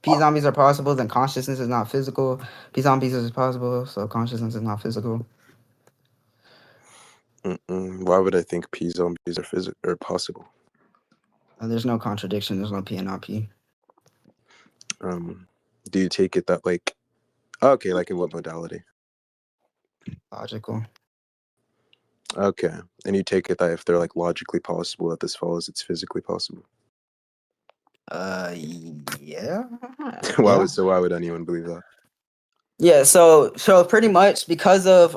P zombies are possible, then consciousness is not physical. P zombies is possible, so consciousness is not physical. Why would I think P zombies are possible? There's no contradiction. There's no P and not P. Do you take it that like okay, like in what modality? Logical. Okay, and you take it that if they're like logically possible, that this follows it's physically possible. Yeah. Yeah. Why would anyone believe that? Yeah, so pretty much because of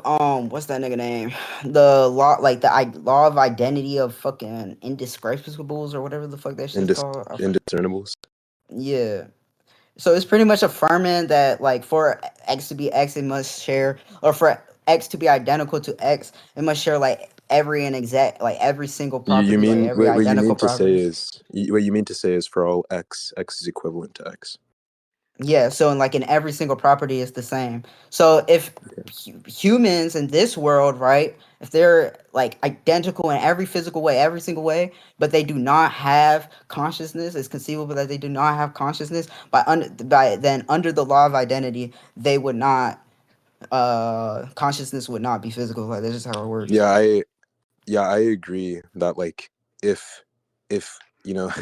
what's that nigga name? The law, like the law of identity of fucking indescribables or whatever the fuck that shit's called. Indiscernibles. Yeah. So it's pretty much affirming that like for X to be X, it must share, or for X to be identical to X, it must share like every and exact, like every single You property, like mean every what you identical mean to say property. is what you mean to say is for all X is equivalent to X. Yeah, so in every single property is the same. So if humans in this world, right, if they're like identical in every physical way, every single way, but they do not have consciousness, it's conceivable that they do not have consciousness by then under the law of identity, they would not consciousness would not be physical. Like that's just how it works. I agree that like if you know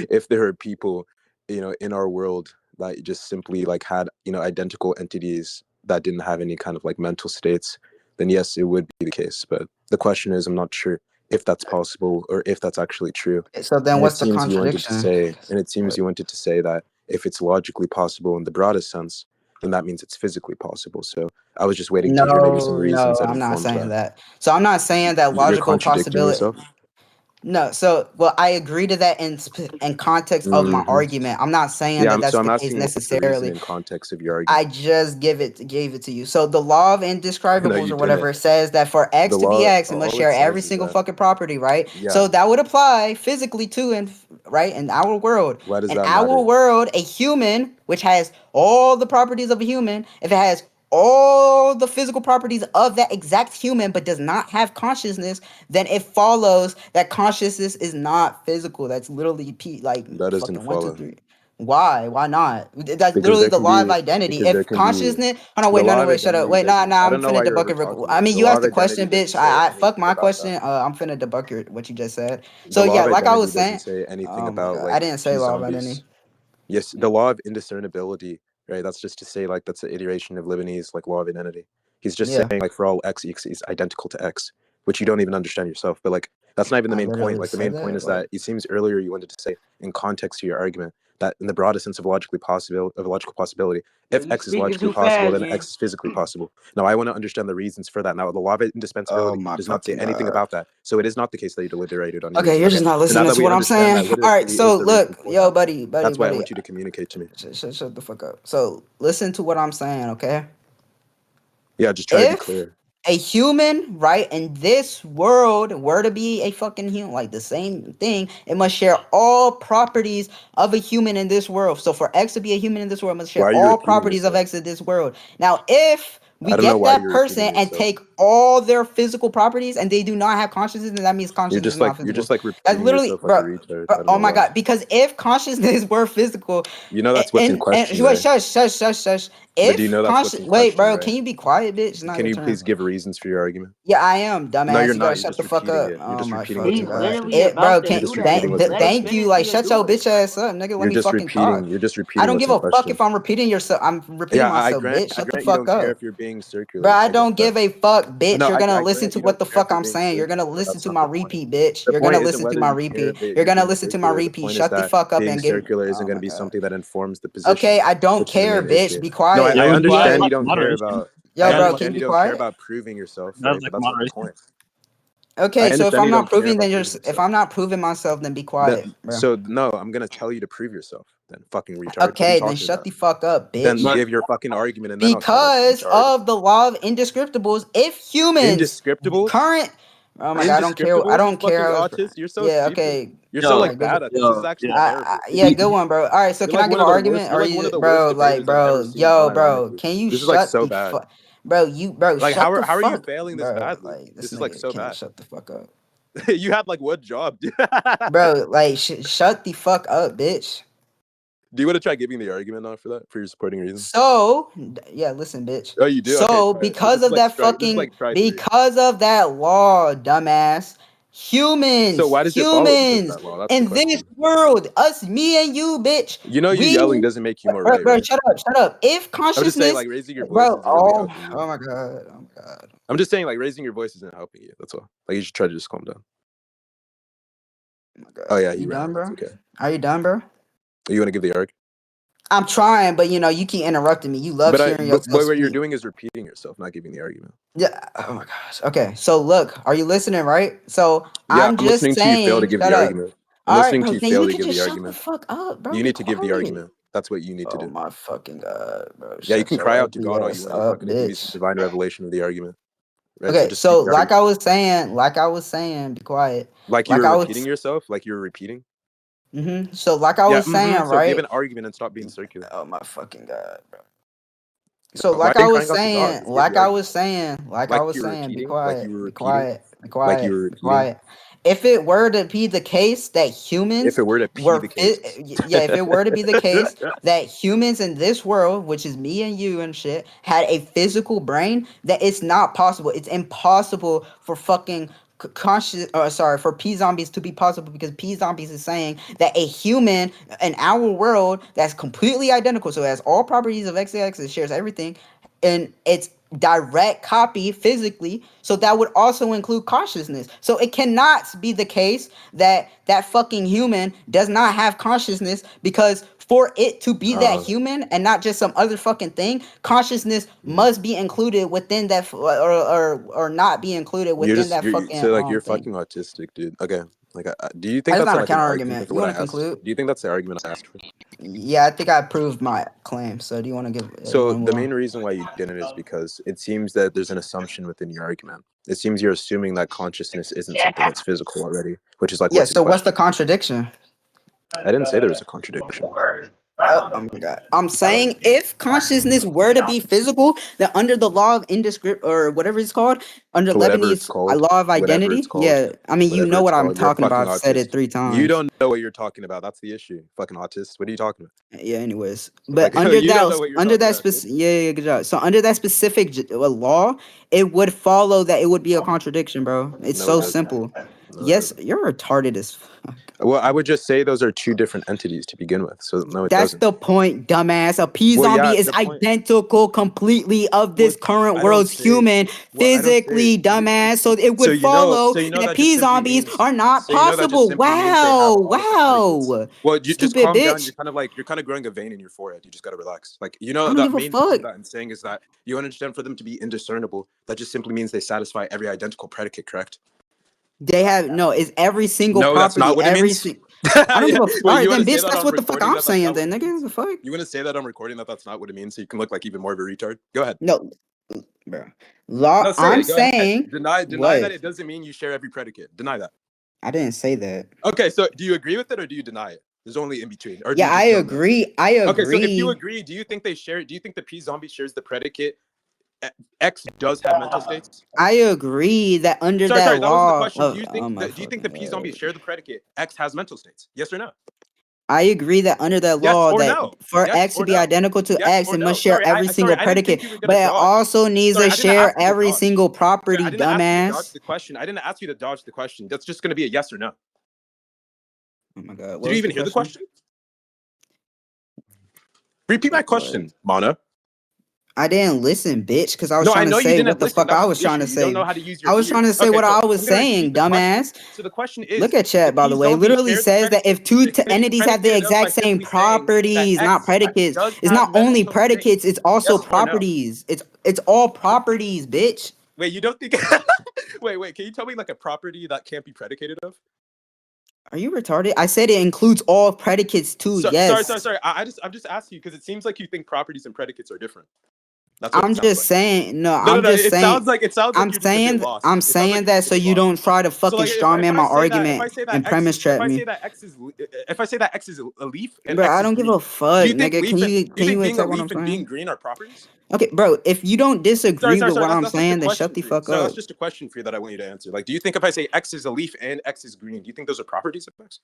if there are people in our world that just simply like had identical entities that didn't have any kind of like mental states, then yes, it would be the case. But the question is, I'm not sure if that's possible or if that's actually true. So then And it what's the seems you wanted to contradiction? say, that if it's logically possible in the broadest sense, then that means it's physically possible. So I was just waiting to hear maybe some No, reasons no, that I'm not informed saying that. that. So I'm not saying that You're logical contradicting possibility. yourself. No, so well, I agree to that in context of my Hmm. argument. I'm not saying Yeah, that so that's I'm the case asking what's the reason necessarily. in context of your I argument. just gave it to you. So the law of No, indescribables you or didn't. whatever says that for X The to be law, X, it must all it share every says is single that, fucking property, right? yeah. So that would apply physically too, and right in our world. Why does In that our matter? world, a human, which has all the properties of a human, if it has all the physical properties of that exact human but does not have consciousness, then it follows that consciousness is not physical. That's literally like That doesn't fucking one, two, follow three. Why? Why not? That's because literally there the can law of be identity. because there If can be consciousness, hold on, the wait, no, law no, of wait, shut up, identity wait, doesn't. nah, I I'm don't know finna why you're debunk your. over talking I me. mean, The you law asked of the identity question, doesn't bitch. say I fuck anything my about that. question. I'm finna debunk what you just said. So The law yeah, of like I identity was doesn't saying. say anything Oh my about god, I like didn't say P law of identity. zombies. Yes, the law of indiscernibility, right? That's just to say like that's an iteration of Lebanese like law of identity. He's just Yeah, saying like for all X is identical to X, which you don't even understand yourself. But like that's not even the I main point. literally Like the said main point that. is that Like, it seems earlier you wanted to say in context to your argument that in the broadest sense of a logical possibility, Yo, if you X is speaking logically too possible, fast, then gang. X is physically possible. Now I want to understand the reasons for that. Now the law of oh indispensability my does not say fucking anything god. about that. So it is not the case that you deliberated on your Okay, reason. you're Okay. just not So now listening that to we what I'm understand saying. that, what All right, is so the reason look, for yo, that? buddy, That's what I buddy. want you to communicate to me. Shut the fuck up. So listen to what I'm saying, okay? Yeah, just try to be If clear. a human, right, in this world were to be a fucking human, like the same thing, it must share all properties of a human in this world. So for X to be a human in this world, it must Why share are you all repeating properties of yourself? X in this world. Now, if we I don't know get why that you're person repeating and yourself. take all their physical properties and they do not have consciousness, then that means consciousness is not You're physical. just like That's repeating literally, yourself like a bro. retard. Bro, I don't oh know my why. god! Because if consciousness were physical, You know that's what's in and question, wait, right? shush. But do you If know that's what's conscious, in wait, question, bro, right? can you be quiet, bitch? It's not Can your you turn. please give reasons for your argument? Yeah, I am, No, you're dumbass. You gotta not. You're shut just the fuck repeating up. it. You're Oh just my repeating what's He's in fucking god. question. literally It, bro, about to You're can do just that. repeating what's Just in let him thank question. you. finish. Like, He'll shut do your it. bitch ass up, nigga. Let You're me just fucking talk. repeating. You're just I repeating don't what's give in a fuck question. if I'm repeating yourself. I'm repeating Yeah, myself, bitch. I Shut the grant you fuck don't care up. if you're being Bro, circular. I I get don't that. give a fuck, bitch. No, You're gonna I listen grant to you what don't the care if fuck you're I'm being saying. You're gonna circular, but listen that's to not my the point. repeat, bitch. The You're gonna point isn't listen to whether my you care repeat. that You're you're gonna being listen to my circular. The repeat. point is Shut the that fuck up being and give. circular isn't Oh going to my be god. something that informs the position, Okay, I don't which is the care, main bitch. issue. Be No, quiet. I Yo, Be do you guys understand you quiet. like don't care moderation? about. You Yo, I guys bro, like can you understand be you don't care quiet? about proving yourself, you guys right? But like that's not the moderation? point. I Okay, so if understand I'm you not don't care proving, then about you're. proving If yourself. I'm not proving myself, then be quiet, bro. So no, I'm gonna tell you to prove yourself. Then fucking retard. What are you Okay, then talking shut about? the fuck up, Then bitch. But give your fucking argument, and then I'll shut up, Because retard. of the law of indescriptibles, if humans Indescriptibles. current. Oh my god, I don't care. I Indescriptibles, you don't care fucking how. autist. You're so Yeah, stupid. okay. You're so yo, All right, like good. bad at this. This is yo, actually yeah. terrible. Yeah, good one, bro. All right, so You're can I like give one an of the worst. argument? You're Or like one of you, the worst bro, like, debaters I've ever bro, seen, yo, bro, unironically. can you This is like shut so the bad. fuck, bro? Bro, Like shut the how are you fuck, failing this bro. badly? Like, this This is like nigga so can't bad. shut the fuck up, You had like what job, dude? bro. Like, shut the fuck up, bitch. Do you want to try giving the argument now for that, for your supporting reasons? So yeah, listen, bitch. Oh, you do? Okay, So try it. This because is of like that this is fucking like try three. because of that law, dumbass, So why does it follow because of humans that law? That's the in this question. world, us, me and you, bitch, You know, you we, yelling doesn't make you more bro, right, bro, right? shut up. If I'm just saying, consciousness, like raising your voice bro, isn't really helping oh you. my god, oh my god, I'm just saying, like raising your voice isn't helping you. That's all. Like you should try to just calm down. oh my Oh god, yeah, you you ran. done, That's bro? okay. Are you done, bro? You want to give the arg? I'm trying, but you keep interrupting me. You love hearing But yourself what you're speak. doing is repeating yourself, not giving the argument. Yeah. Oh my gosh. Okay. So look, are you listening? Right. So Yeah, I'm I'm just listening to you fail to saying. give Shut the up. argument. I'm All right, listening bro. to you Then fail you to can give just the shut the argument. fuck up, bro. You Be need to give the quiet. argument. That's what you need to Oh do. my fucking god, bro. Yeah, you Shut can your cry out to ugly God all you ass want. He's not up, going to give you some bitch. divine revelation of the argument, right? So Okay. just give So the argument. like I was saying, be quiet. Like you Like were I repeating was. yourself, like you were repeating. So like I Yeah. was saying, So give right? an argument and stop being circular. Oh my fucking god, bro. So Why like I are you was crying out to God? saying, Just give the argument. Like you were be repeating. Like you quiet, were be repeating. quiet, be Like you quiet, were be repeating. quiet. If it were to be the case that If humans it were to be were the case. yeah, if it were to be the case that humans in this world, which is me and you and shit, had a physical brain, that it's not possible. It's impossible for fucking conscious sorry for P zombies to be possible because P zombies is saying that a human in our world that's completely identical, so it has all properties of XX, it shares everything, and it's direct copy physically, so that would also include consciousness. So it cannot be the case that that fucking human does not have consciousness, because for it to be that uh, human and not just some other fucking thing, consciousness must be included within that or not be included you're within just that you're fucking so like you're thing. fucking autistic, dude. Okay. Like, do you think That's that's not a like an counter argument argument. for You what want I to asked for? conclude? Do you think that's the argument I asked for? Yeah, I think I proved my claim. So do you want to give? You So want to move the on? main reason why you didn't is because it seems that there's an assumption within your argument. It seems you're assuming that consciousness isn't something that's physical already, which is like Yeah. what's in So what's the question. contradiction? I didn't say there was a contradiction. Oh my god. I'm saying if consciousness were to be physical, then under the law of indescript or whatever it's called, under Whatever it's Lebanese called, law of whatever it's identity, called, yeah. I mean, you whatever know it's what I'm called, you're a talking fucking about. I've said autist. it three You times. don't know what you're talking about. That's the issue. Fucking autist. What are you talking Yeah. Anyways, about? but Like you don't know what you're under talking that about, dude. specific yeah, good job. So under that specific law, it would follow that it would be a contradiction, bro. It's No, it so doesn't. simple. No, it Yes, doesn't. you're retarded as fuck. Well, I would just say those are two different entities to begin with. So no, it That's doesn't. the point, dumbass. A P Well, yeah, zombie is the point. identical completely of Well, this current I don't world's say. human Well, I don't say. physically, dumbass. So it would follow So you know that that just P simply zombies means. are not So you know that just possible. simply means they have Wow, all of the predicates. wow. Well, you just Stupid calm down. bitch. You're kind of growing a vein in your forehead. You just gotta relax. Like I don't that give a main point fuck. that I'm saying is that you understand for them to be indiscernible. That just simply means they satisfy every identical predicate. Correct? They have no, it's every single No, that's not property, what it every means. single. I don't give a. All Wait, you right, want then, to say bitch. that That's on what the fuck recording I'm that that's saying. not what Then, it nigga, means? the fuck. You want to say that on recording that that's not what it means, so you can look like even more of a retard? Go ahead. No, bro. Law. No, say I'm it. Go ahead. saying Deny that what? it doesn't mean you share every predicate. Deny that. I didn't say that. Okay, so do you agree with it or do you deny it? There's only in between, or do Yeah, you I just don't know? agree. I Okay, so if you agree. agree, do you think they share? Do you think the P zombie shares the predicate? X does have mental states. I agree that under that Sorry, that wasn't the law question. of oh my Do you think fucking the P zombie god. share the predicate? X has mental states. Yes or no? I agree that under that Yes law or that no? for Yes X to or be no? identical to Yes X, or it must no? share every Sorry, single I didn't think predicate, you were gonna but it dodge. also needs Sorry, to I didn't share ask you to every dodge. single Sorry, I property, didn't ask you to dodge dumbass. the question. I didn't ask you to dodge the question. That's just gonna be a yes or no. Oh my god, what Did you was even the hear the question? question? Repeat my What? question, Mana. I didn't listen, bitch, because I was No, I trying to know you say what didn't the listen. fuck I That's the was trying issue. to You don't say. know how to use your I was trying ears. to say Okay, what so I was I'm gonna saying, repeat the question. dumbass. So the question Look is: at Do the chat, by P the way. It zombies literally share the says that if predicate? two The entities have the predicated us by exact same simply saying that properties, not X predicates. does It's have not only mental predicates, states. it's also Yes or no? properties. It's all properties, bitch. Wait, you don't think? Wait. Can you tell me like a property that can't be predicated of? Are you retarded? I said it includes all predicates too. Yes. Sorry. I'm just asking you because it seems like you think properties and predicates are different. That's what it I'm sounds just like. saying, no, No. I'm just saying, It sounds like you're just a bit lost. I'm It sounds like saying you're that just a so bit you lost. don't try to So fucking like strawman my if I argument say that and X premise is if trap I me. say that X is if I say that X is a leaf and Bro, X I is don't give a green, fuck, nigga. do you Can think you being a accept what I'm leaf and being saying? green are properties? Okay, bro, if you don't disagree with what I'm That's just a saying, then shut question the for you. fuck So that's up. just a question for you that I want you to answer. Like, do you think if I say X is a leaf and X is green, do you think those are properties of X?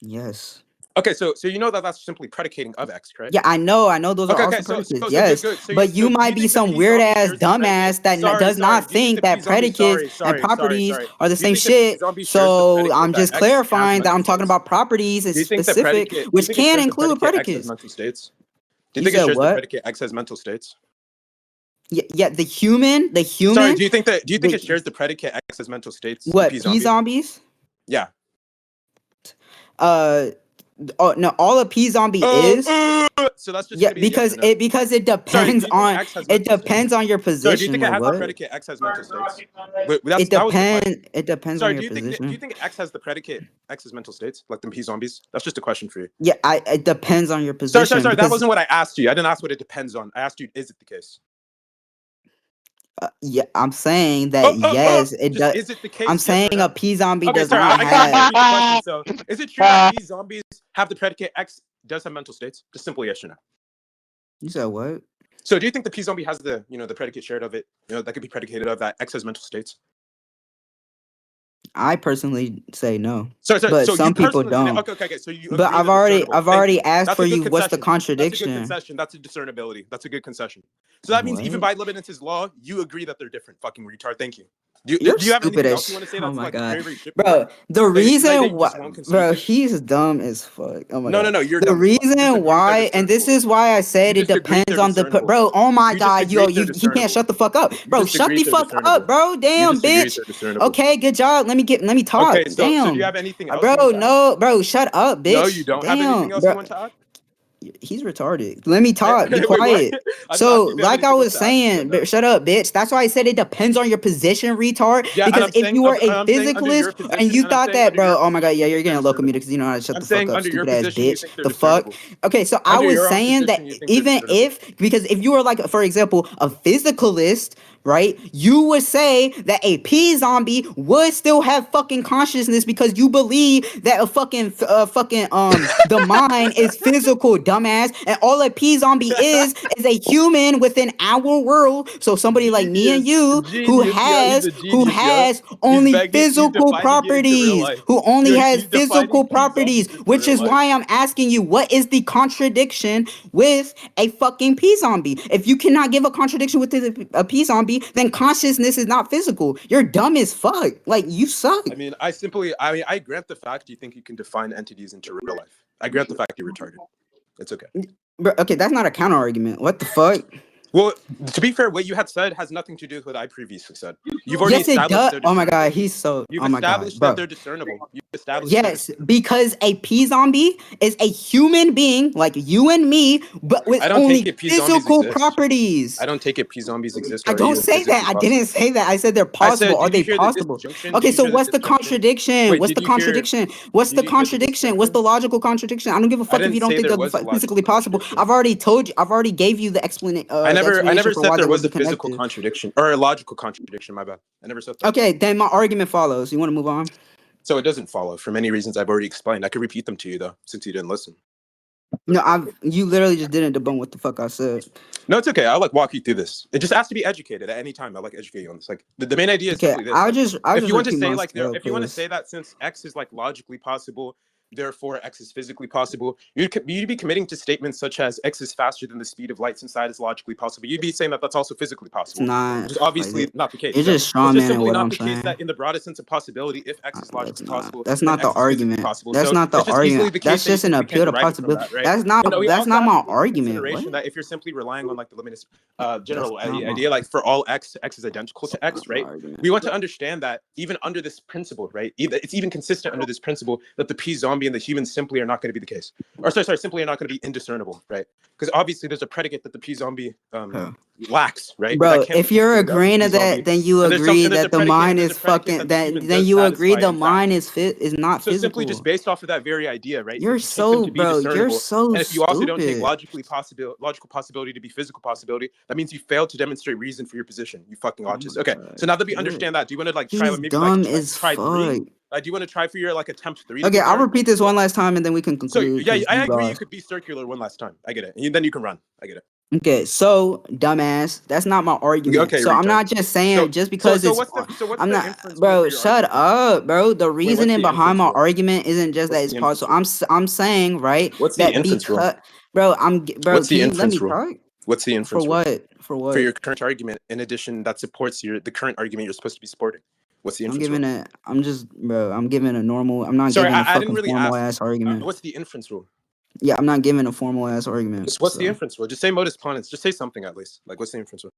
Yes. Okay, so you know that that's simply predicating of X, correct? Yeah, I know those are Okay, also so predicates. good, Yes, good. So but you do you might be think the some P weird zombie ass shares the predicate? dumbass that does not Sorry. Do you think think the P that zombie? predicates and properties Sorry. are the Do you same think the P shit. zombie shares the So predicate I'm that just X has clarifying that mental I'm talking states? about properties Do is you think the specific, predicate? Do you which think it can shares the include predicate X has predicates. mental states? Do you You think it said shares the what? predicate X has mental states? Yeah, the human, Sorry. Do you think it the shares the predicate X has mental states? The what? P P zombie? zombies? Yeah. Uh, oh no, all a P zombie is. So that's just Yeah, gonna be a yes or no. because it Sorry. Do depends you think on X has mental states? your Sorry. Do you position. think it Wait, has the what? predicate X has mental states? That was the question. It depends on Sorry, your do you position. think X has the predicate X's mental states, like the P zombies? That's just a question for you. Yeah, it depends on your position Sorry. That because wasn't what I asked you. I didn't ask what it depends on. I asked you, is it the case? yeah, I'm saying that yes, it Just does. is it the I'm case? Yes or saying a no? P zombie Okay, does sorry. not I can't even have. repeat the question. So, is it true that P zombies have the predicate X does have mental states? Just simple yes or no. You said what? So, do you think the P zombie has the the predicate shared of it? That could be predicated of that X has mental states. I personally say no, Sorry. but So you some people personally say don't. Okay. So you But agree they're discernible. I've Thank already you. asked That's for a good you. What's the concession. That's a good contradiction? concession. That's a discernibility. That's a good concession. So that means even What? by Leibniz's law, you agree that they're different. Fucking retard. Thank you. Do You're you have stupid anything as else you want to say oh that's my like god, very very shitty? bro. The That reason you why, just won't concede bro, to? he's dumb as fuck. Oh my god. No. You're The dumb as fuck. You just reason agreed they're why, and this discernible. is why I You said it just agreed depends they're on the discernible. bro. Oh my You just god, yo, agreed they're you can't discernible. shut the fuck up, You bro. just Shut agreed the they're fuck up, discernible. bro. You Damn, just agreed bitch. they're discernible. Okay, good job. Let me talk. Okay, so do you Damn, have anything else you bro. want to add? No, bro. Shut up, No, you bitch. don't have anything Damn, else you bro. want to add? He's retarded. Let me talk. Be Wait, what? quiet. I just So, asked you if you have like I anything else was to add. You said saying, no. shut up, bitch. That's why I said it depends on your position, retard. Yeah, and Because if you were a I'm saying under your physicalist and position, you thought that, bro, oh my god, yeah, you you're think they're getting local discernible. music because you know how to shut I'm the fuck saying up, under your stupid ass position, you bitch. think they're The fuck. discernible. Okay, so I Under was your own saying that position, you think they're even discernible. if because if you were like, for example, a physicalist, right, you would say that a P zombie would still have fucking consciousness because you believe that a fucking the mind is physical, dumbass, and all a P zombie is a human within our world. So somebody like me and you Yo, he's a who genius, yo. has only He's physical defining it into real properties, life. who only Yo, has he's defining physical P properties, zombies into which real is life. why I'm asking you, what is the contradiction with a fucking P zombie? If you cannot give a contradiction with a P zombie, then consciousness is not physical. You're dumb as fuck. Like, you suck. I grant the fact you think you can define entities into real life. I grant the fact you're retarded. It's okay. Bro, okay, that's not a counter argument. What the fuck? Well, to be fair, what you had said has nothing to do with what I previously said. You've already Yes, it established does. they're Oh my discernible. god, he's so. You've Oh my god, established that bro. they're discernible. You've established they're Yes, discernible. because a P zombie is a human being like you and me, but with I don't take only it P zombies physical exist. properties. I don't take it P zombies exist I or are don't even say that. physically I possible. didn't say that. I said they're I possible. said, Are did you they hear the possible? disjunction? Okay, Did you so hear the what's the disjunction? contradiction? Wait, What's did the you hear? contradiction? What's Did the you hear the contradiction? What's disjunction? the logical contradiction? I don't give a I fuck if didn't you don't say think there they're was a logical physically possible. contradiction. I've already told you. I've already gave you the I explanation never for said why there they would was be a physical connected. contradiction or a logical contradiction. My bad. I never said that. Okay, then my argument follows. You want to move on? So it doesn't follow for many reasons I've already explained. I could repeat them to you though, since you didn't listen. No, you literally just didn't debunk what the fuck I said. No, it's okay. I'll like walk you through this. It just has to be educated at any time. I like educate you on this. Like the main idea is Okay, simply this. Like I'll if just you want to repeat say like myself if you want to because say that since X is like logically possible, therefore X is physically possible, you'd be committing to statements such as X is faster than the speed of light since that is logically possible. You'd be saying that that's also physically it's possible, which not is like obviously it. not the case. You're So just it's just strawmanning simply what not I'm the case saying. that in the broadest sense of possibility, if X is That's logically not. possible, That's then not the X is physically argument. possible. That's So not the it's just easily argument. the case That's that you just an simply can't appeal to derive it from possibility. that, right? That's And not. we That's also not have to my take into argument. What? consideration that if you're simply relying on like the limit That's general not my. idea, like for all X is identical to X, Not the right? argument. We want to understand that even under this principle, right? It's even consistent under this principle that the P zombie and the humans simply are not going to be the case, or sorry, simply are not going to be indiscernible, right? Because obviously there's a predicate that the P zombie Huh. lacks, right? That Bro, can't be if you're predicated of the agreeing P to zombie, that, then you agree and there's a that the predicate mind is that fucking. the That human then does you agree satisfy. the In fact, mind is not so simply just physical. based off of that very idea, right? You're You take them so, to be bro. You're discernible, so and if you also don't take stupid. logical possibility to be physical possibility, that means you failed to demonstrate reason for your position. You fucking Oh my autist. Okay, so god. now that we You're understand that, do you want to like try he's maybe like dumb as try three? fuck. Do you want to try for your like attempt three to Okay, prove I'll your repeat argument? this one last time and then we can So conclude yeah, because I you agree. You lost. could be circular one last time. I get it. And then you can run. I get it. Okay, so dumbass, that's not my argument. Okay, So I'm retard. not just So saying just so because so it's what's the so what's I'm the not inference rule for bro, your shut argument then? up, bro. The Wait, what's reasoning the behind inference my rule? argument isn't just that What's it's the inference possible. rule? I'm saying, right, What's the that inference rule? because bro, bro, What's the can you let me inference rule? talk? What's the For inference rule what? For for what? your current argument? In addition, that supports the current argument you're supposed to be supporting. What's the I'm inference rule? giving a I'm just bro, I'm giving a normal I'm not Sorry, giving a I didn't fucking really formal ask. ass argument. What's the inference rule? Yeah, I'm not giving a formal ass argument. Just what's the So inference rule? Just say modus ponens. Just say something at least. Like what's the inference rule?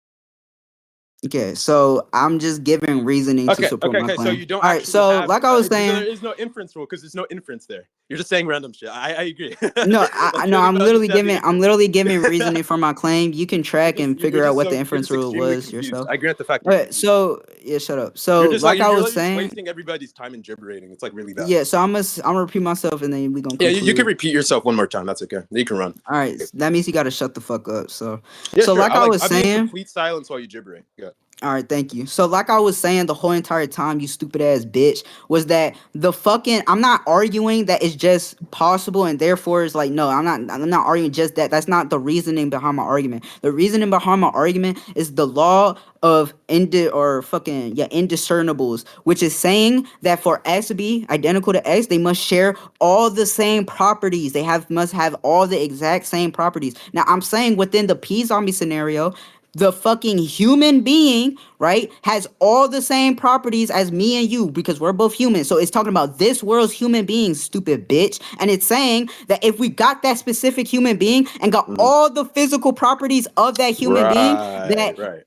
okay, so I'm just giving reasoning to Okay, support okay, my okay. So claim. you don't All right, actually so have. like I was There saying, is no inference rule because there's no inference there. You're just saying random shit. I agree. no, Like I you no, don't even understand the I'm inference. literally giving reasoning for my claim. You can track and You're figure out just what the so you're inference just rule extremely was confused. yourself. I grant the fact you're Okay, confused. so yeah, shut up. So like I You're was literally just saying, wasting everybody's time and gibberating. It's like really bad. yeah. So I'm gonna repeat myself and then we gonna Yeah, you can conclude. repeat yourself one more time. That's okay. You can run. All right, that means you gotta shut the fuck up. So, Yeah, sure. like I was I'll be in saying. complete silence while you gibbering. Yeah. All right, thank you. So, like I was saying the whole entire time, you stupid ass bitch, was that the fucking. I'm not arguing that it's just possible, and therefore it's like no, I'm not. I'm not arguing just that. That's not the reasoning behind my argument. The reasoning behind my argument is the law of indiscernibles, which is saying that for X to be identical to X, they must share all the same properties. They must have all the exact same properties. Now, I'm saying within the P zombie scenario the fucking human being, right, has all the same properties as me and you because we're both humans. So it's talking about this world's human beings, stupid bitch. And it's saying that if we got that specific human being and got Mhm. all the physical properties of that human being, Right. Right.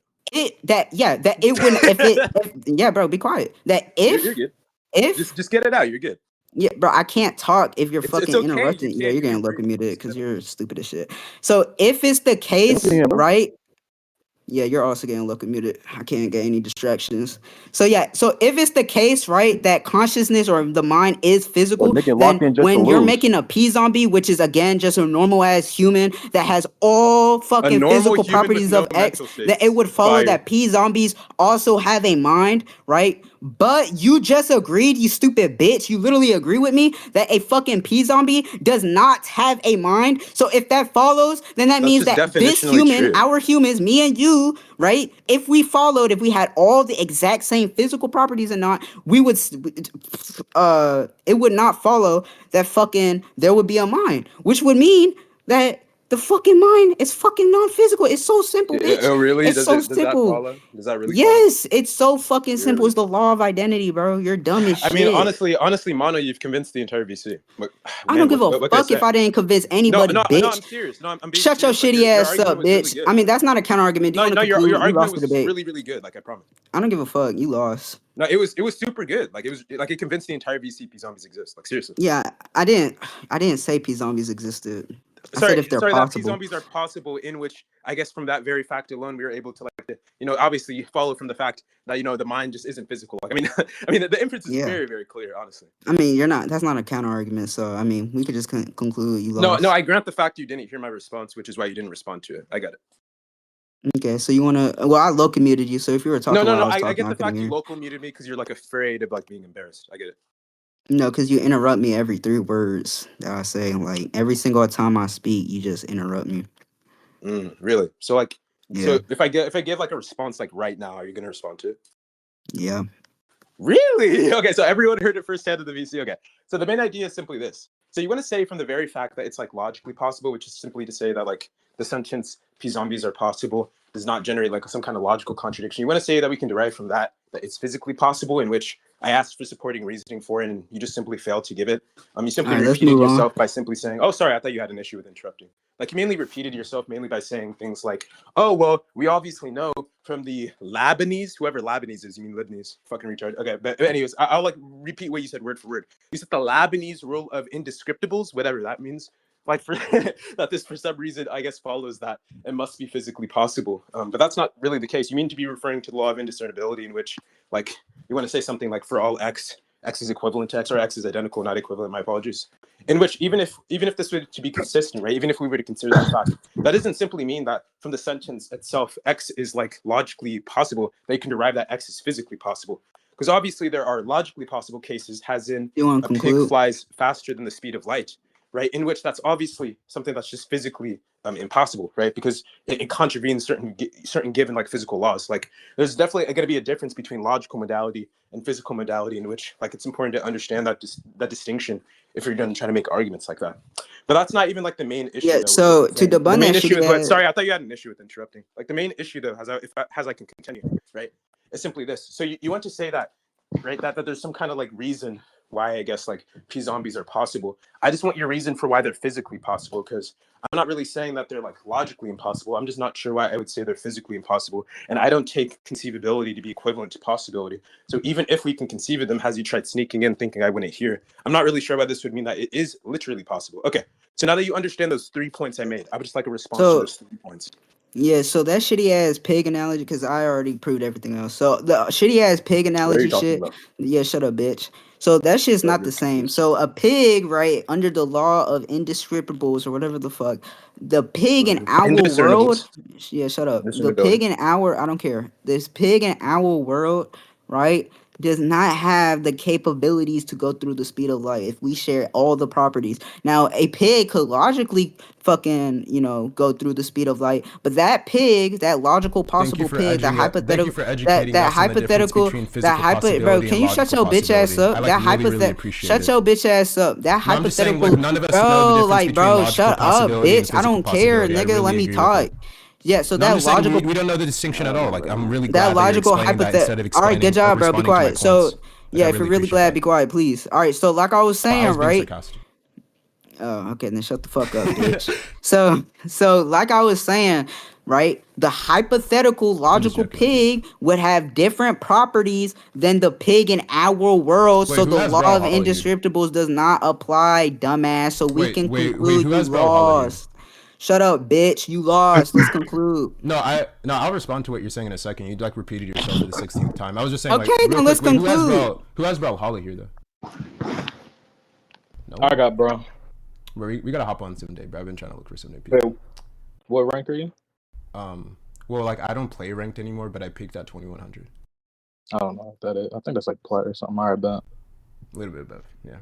that it wouldn't yeah, bro, be quiet. That You're good. if Just get it out. You're good. yeah, bro, I can't talk if you're It's fucking okay if you interrupting. Yeah, can't. you're You're getting free. local muted Just get because it out. you're stupid as shit. So if it's the case, right? Yeah, you're also getting local muted. I can't get any distractions. So yeah, so if it's the case, right, that consciousness or the mind is Well, physical, nigga, then locked in just to when you're lose. making a P zombie, which is again just a normal ass human that has all A fucking normal physical human with properties no of X, mental that it states. would follow Fire. that P zombies also have a mind, right? But you just agreed, you stupid bitch. You literally agree with me that a fucking P zombie does not have a mind. So if that follows, then that That's means just that this definitionally human, true. our humans, me and you, right? If we had all the exact same physical properties or not, we would it would not follow that fucking there would be a mind, which would mean that the fucking mind is fucking non-physical. It's so simple, bitch. Oh, really? It's so Does that simple. follow? Does that really follow? Yes, it's so fucking simple. Really? It's the law of identity, bro. You're dumb as I mean, shit. honestly, Mono, you've convinced the entire VC. But, I don't man, give a what can I fuck if say? I didn't convince No, anybody, no, no. I'm bitch. serious. No, I'm being Shut your serious. Like shitty your ass argument up, was really bitch. I good. mean, that's not a counter argument. Do you No, want to no, your conclude? You argument lost the was debate. really, really good. Like I promise. I don't give a fuck. You lost. No, it was super good. Like it convinced the entire VCP zombies exist. Like seriously. Yeah, I didn't say P zombies existed. I said if they're Sorry that P possible. zombies are possible. In which I guess from that very fact alone, we were able to obviously follow from the fact that the mind just isn't physical. Like I mean, I mean the inference is Yeah. very, very clear. Honestly. I mean, you're not. That's not a counter argument. So I mean, we could just conclude you No, no, lost. I grant the fact you didn't hear my response, which is why you didn't respond to it. I got it. Okay, so you wanna? Well, I low muted you. So if you were No, talking no, while no. I was I talking, get I the couldn't fact you hear. local muted me because you're like afraid of like being embarrassed. I get it. No, because you interrupt me every 3 words that I say. Like every single time I speak, you just interrupt me. Really? So like, Yeah, if I give like a response like right now, are you gonna respond to it? yeah. Really? Okay, so everyone heard it firsthand of the VC. Okay, so the main idea is simply this. So you want to say from the very fact that it's like logically possible, which is simply to say that like the sentence "p zombies are possible" does not generate like some kind of logical contradiction. You want to say that we can derive from that it's physically possible, in which I asked for supporting reasoning for it, and you just simply failed to give it. You All simply right, let's repeated move on. yourself by simply saying, "Oh, sorry, I thought you had an issue with interrupting." Like you mainly repeated yourself mainly by saying things like, "Oh, well, we obviously know from the Lebanese, whoever Lebanese is, you mean Lebanese, fucking retard." Okay, but anyways, I'll like repeat what you said word for word. You said the Lebanese rule of indescriptibles, whatever that means. Like for that, this for some reason I guess follows that it must be physically possible, but that's not really the case. You mean to be referring to the law of indiscernibility, in which like you want to say something like for all x is equivalent to x, or x is identical, not equivalent. My apologies. In which even if this were to be consistent, right? Even if we were to consider that fact, that doesn't simply mean that from the sentence itself, x is like logically possible. They can derive that x is physically possible. Because obviously there are logically possible cases, as in You want to a pig conclude? flies faster than the speed of light. right? In which that's obviously something that's just physically impossible, right? Because it contravenes certain given like physical laws. Like there's definitely going to be a difference between logical modality and physical modality, in which like it's important to understand that distinction if you're going to try to make arguments like that. But that's not even like the main issue Yeah. though with what So you're to saying. The debunk main that issue shitty is what. ass. Sorry, I thought you had an issue with interrupting. Like the main issue though, as I can continue, right, is simply this. So you want to say that, right, that there's some kind of like reason why I guess like P zombies are possible. I just want your reason for why they're physically possible, because I'm not really saying that they're like logically impossible. I'm just not sure why I would say they're physically impossible. And I don't take conceivability to be equivalent to possibility. So even if we can conceive of them, has you tried sneaking in thinking I wouldn't hear, I'm not really sure why this would mean that it is literally possible. Okay. So now that you understand those 3 points I made, I would just like a response to So those 3 points. yeah, so that shitty ass pig analogy, because I already proved everything else. So the shitty ass pig What are you analogy talking shit, about? yeah, shut up, bitch. So that shit's Bro, not you're the same. confused. So a pig, right, under the law of indescriptibles or whatever the fuck, the pig in our world, Indiscernibles. yeah, shut up. The Indiscernibility. pig in our, I don't care. This pig in our world, right, does not have the capabilities to go through the speed of light if we share all the properties. Now, a pig could logically fucking, go through the speed of light, but that pig, that logical possible pig, that Thank you hypothetical, for that educating that us on the difference hypothetical, between that physical hypo, bro, possibility can and you shut logical your bitch ass possibility. I up? like That really, really hypothet appreciate Shut it. your bitch ass up. That No, I'm just saying, like, hypothetical, none of us know the bro, difference like, between bro, logical shut up, possibility and bitch. I physical don't care, possibility. I nigga. Let really me agree with talk. it. Yeah, so No, I'm that just saying we, logical, we don't know the distinction at all. Like, I'm really that glad that you're logical explaining that hypothet. instead of All right, good explaining or job, bro. Be responding to my quiet. So, points. Like, I yeah, if really you're really appreciate glad, that. be quiet, please. All right, so like I was But I saying, was being right? sarcastic. Oh, okay, then shut the fuck up, bitch. So like I was saying, right? The hypothetical I'm just logical joking with you. pig would have different properties than the pig in our world, Wait, so who the has law Bro of Hollow here? indescriptibles does not apply, dumbass. So we can Wait, conclude who you has Bro Hollow here? lost. Shut up, bitch. You lost. Let's conclude. No, I'll respond to what you're saying in a second. You like repeated yourself for the 16th time. I was just saying, like, Okay, real then let's quick. Wait, conclude. who has Bro Hollow here though? No I one. got bro. Bro, we gotta hop on 7-Day, bro. I've been trying to look for 7-Day Wait, people. what rank are you? Well, like I don't play ranked anymore, but I peaked at 2100. I don't know what that is. I think that's like plat or something. I bet. A little bit above, yeah.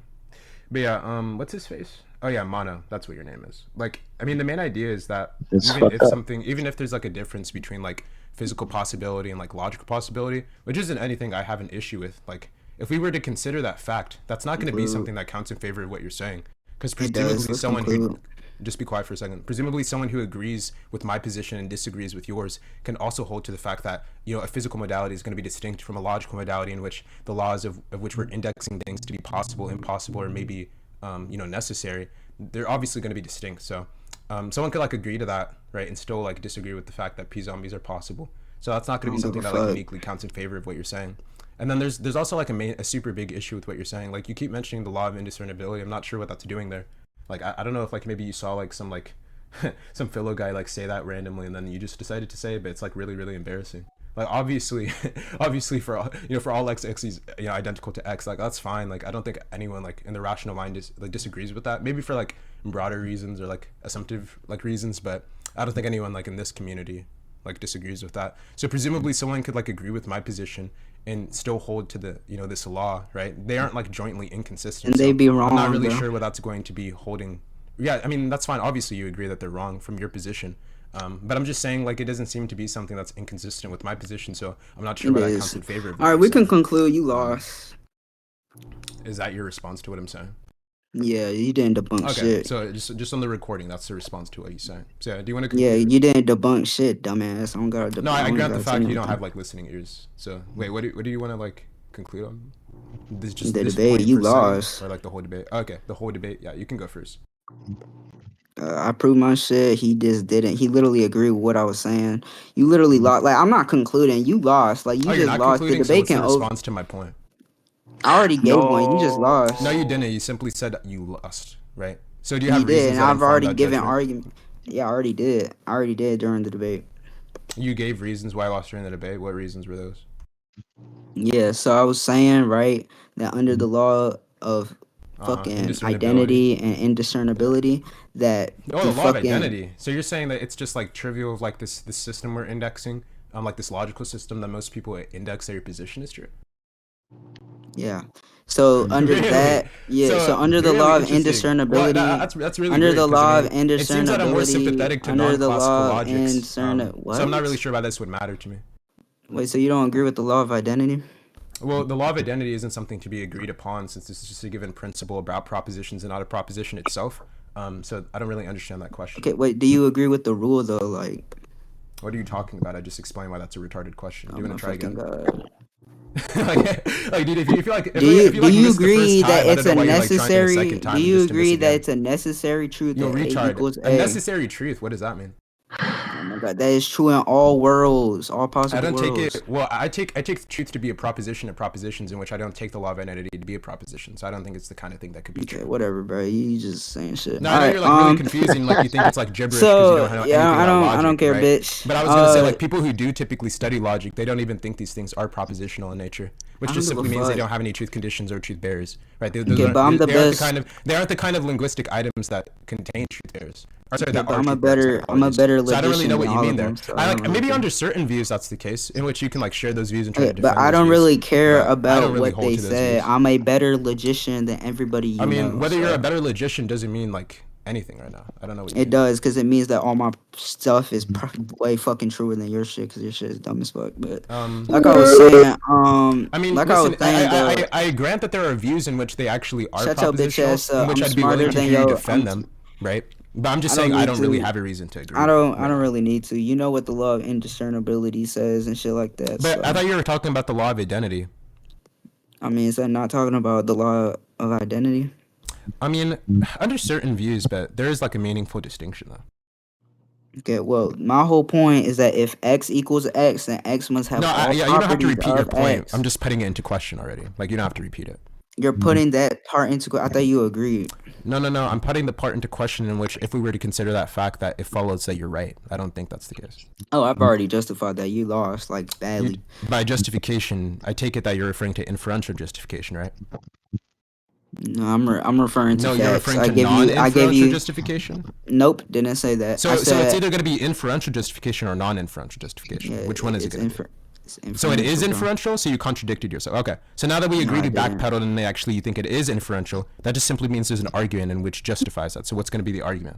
But yeah, what's his face? Oh yeah, Mono. That's what your name is. Like, I mean, the main idea is that It's fucked up. even if there's like a difference between like physical possibility and like logical possibility, which isn't anything I have an issue with. Like, if we were to consider that fact, that's not going to be Conclude. something that counts in favor of what you're saying. Because It does. presumably Let's someone who conclude. just be quiet for a second. Presumably, someone who agrees with my position and disagrees with yours can also hold to the fact that a physical modality is going to be distinct from a logical modality in which the laws of which we're indexing things to be possible, impossible, or maybe necessary. They're obviously going to be distinct. So someone could like agree to that, right, and still like disagree with the fact that P zombies are possible. So that's not I going to be don't give something a that like fuck. uniquely counts in favor of what you're saying. And then there's also like a super big issue with what you're saying. Like you keep mentioning the law of indiscernibility. I'm not sure what that's doing there. Like I don't know if like maybe you saw like some like some philo guy like say that randomly and then you just decided to say it, but it's like really really embarrassing. Like obviously obviously for all for all x is identical to x, like that's fine. Like I don't think anyone like in the rational mind disagrees with that. Maybe for like broader reasons or like assumptive like reasons, but I don't think anyone like in this community like disagrees with that. So presumably someone could like agree with my position and still hold to the this law, right? They aren't like jointly inconsistent. And they So be I'm not wrong, really bro. sure what that's going to be holding. Yeah, I mean that's fine. Obviously you agree that they're wrong from your position. But I'm just saying like it doesn't seem to be something that's inconsistent with my position, so I'm not sure It why that is. counts in favor of All what right, you're we can saying. conclude. You lost. Is that your response to what I'm saying? Yeah, you didn't debunk Okay, shit. so just on the recording, that's the response to what he's saying. So yeah, do you want to Yeah, conclude? you didn't debunk shit, dumbass. I don't gotta. No, I I don't grant the gotta say fact you don't have nothing. like listening ears. So wait, what do you want to like conclude on? The This debate, point you per se, lost. or like the whole debate? Okay, the whole debate. Yeah, you can go first. I proved my shit. He just didn't. He literally agreed with what I was saying. You literally lost. Like I'm not concluding. You lost. Like Oh, you you're just not lost. The concluding. So debate what's the can. response to my point? I already gave one. You just No, lost. you No. didn't. You simply said you lost, right? So do you You have did, reasons and that I've inform already that given judgment? argument. Yeah, I already did. I already did during the debate. You gave reasons why I lost during the debate. What reasons were those? Yeah, so I was saying, right, that under the law of fucking Indiscernibility. identity and Yeah. indiscernibility, that Oh, the the law of fucking identity. So you're saying that it's just like trivial of like this system we're indexing, like this logical system that most people index their position is true. Yeah. So under Really? that, yeah. So So under the really law of interesting. Well, indiscernibility, that's really under great the because I law of mean, it seems that I'm more indiscernibility, sympathetic to under the non-classical law of logics. So I'm not really what? sure why this would matter to me. Wait, so you don't agree with the law of identity? Well, the law of identity isn't something to be agreed upon since this is just a given principle about propositions and not a proposition itself. So I don't really understand that question. Okay, wait, do you agree with the rule though? Like, What are you talking about? I just explained why that's a retarded question. Do oh you my want to try fucking again? god. like, dude, if you feel like Do if you like you missed the first agree that time, I don't it's know a why you're like trying a necessary? second Do time you just to miss agree that again. it's a necessary truth Yo, that A retard. equals A A? necessary truth. What does that mean? Oh my god, that is true in all worlds, all I possible don't take worlds. it. Well, I take truth to be a proposition of propositions in which I don't take the law of identity to be a proposition. So I don't think it's the kind of thing that could be Okay, true. whatever, bro. You just saying shit. No, All I know right. you're like really confusing. Like you think it's like gibberish because you don't know Yeah, anything about I don't logic, care, right? bitch. But I was gonna say like people who do typically study logic, they don't even think these things are propositional in nature, which I just don't give a simply means they fuck. don't have any truth conditions or truth bearers, right? Okay, but I'm the best. They aren't the kind of linguistic items that contain truth bearers. Or sorry, Okay, that but are truth bearers. My I'm a apologies. better So I don't really logician know than what you all mean of there. them. So I I don't like really maybe care. under certain views that's the case, in which you can like share those views and try Okay, to but defend I those don't views. really care But I about don't really what hold they to those said. views. I'm a better logician than everybody you I mean, know. whether you're a So better logician doesn't mean like anything right now. I don't know what you it mean. does, because it means that all my stuff is way fucking truer than your shit, because your shit is dumb as fuck. But like I was saying, I mean, like I was listen, saying though, I grant that there are views in which they actually are shut your bitch propositional, ass in up. which I'm I'd be willing smarter to than hear you yo. defend them, right? But I'm just I saying don't I need don't really to. have a reason to agree. I Right don't now. really need to. You know what the law of indiscernibility says and shit like that. But I So thought you were talking about the law of identity. I mean, is that not talking about the law of identity? I mean, under certain views, but there is like a meaningful distinction though. Okay, well, my whole point is that if X equals X, then X must have No, all yeah, you don't have to properties repeat your of point. X. I'm just putting it into question already. Like you don't have to repeat it. You're putting that part into. I thought you agreed. No. I'm putting the part into question in which, if we were to consider that fact, that it follows that you're right. I don't think that's the case. Oh, I've already justified that. You lost like You, badly. by justification, I take it that you're referring to inferential justification, right? No, I'm referring to No, facts. you're referring to I gave non-inferential you. justification. Nope, didn't say that. So, I so it's said either going to be inferential justification or non-inferential justification. yeah, Which one is it it's going to be? it's So it is bro. inferential. So you contradicted yourself. Okay. So now that we No, agreed I you didn't. backpedaled and they actually you think it is inferential, that just simply means there's an argument in which justifies that. So what's going to be the argument?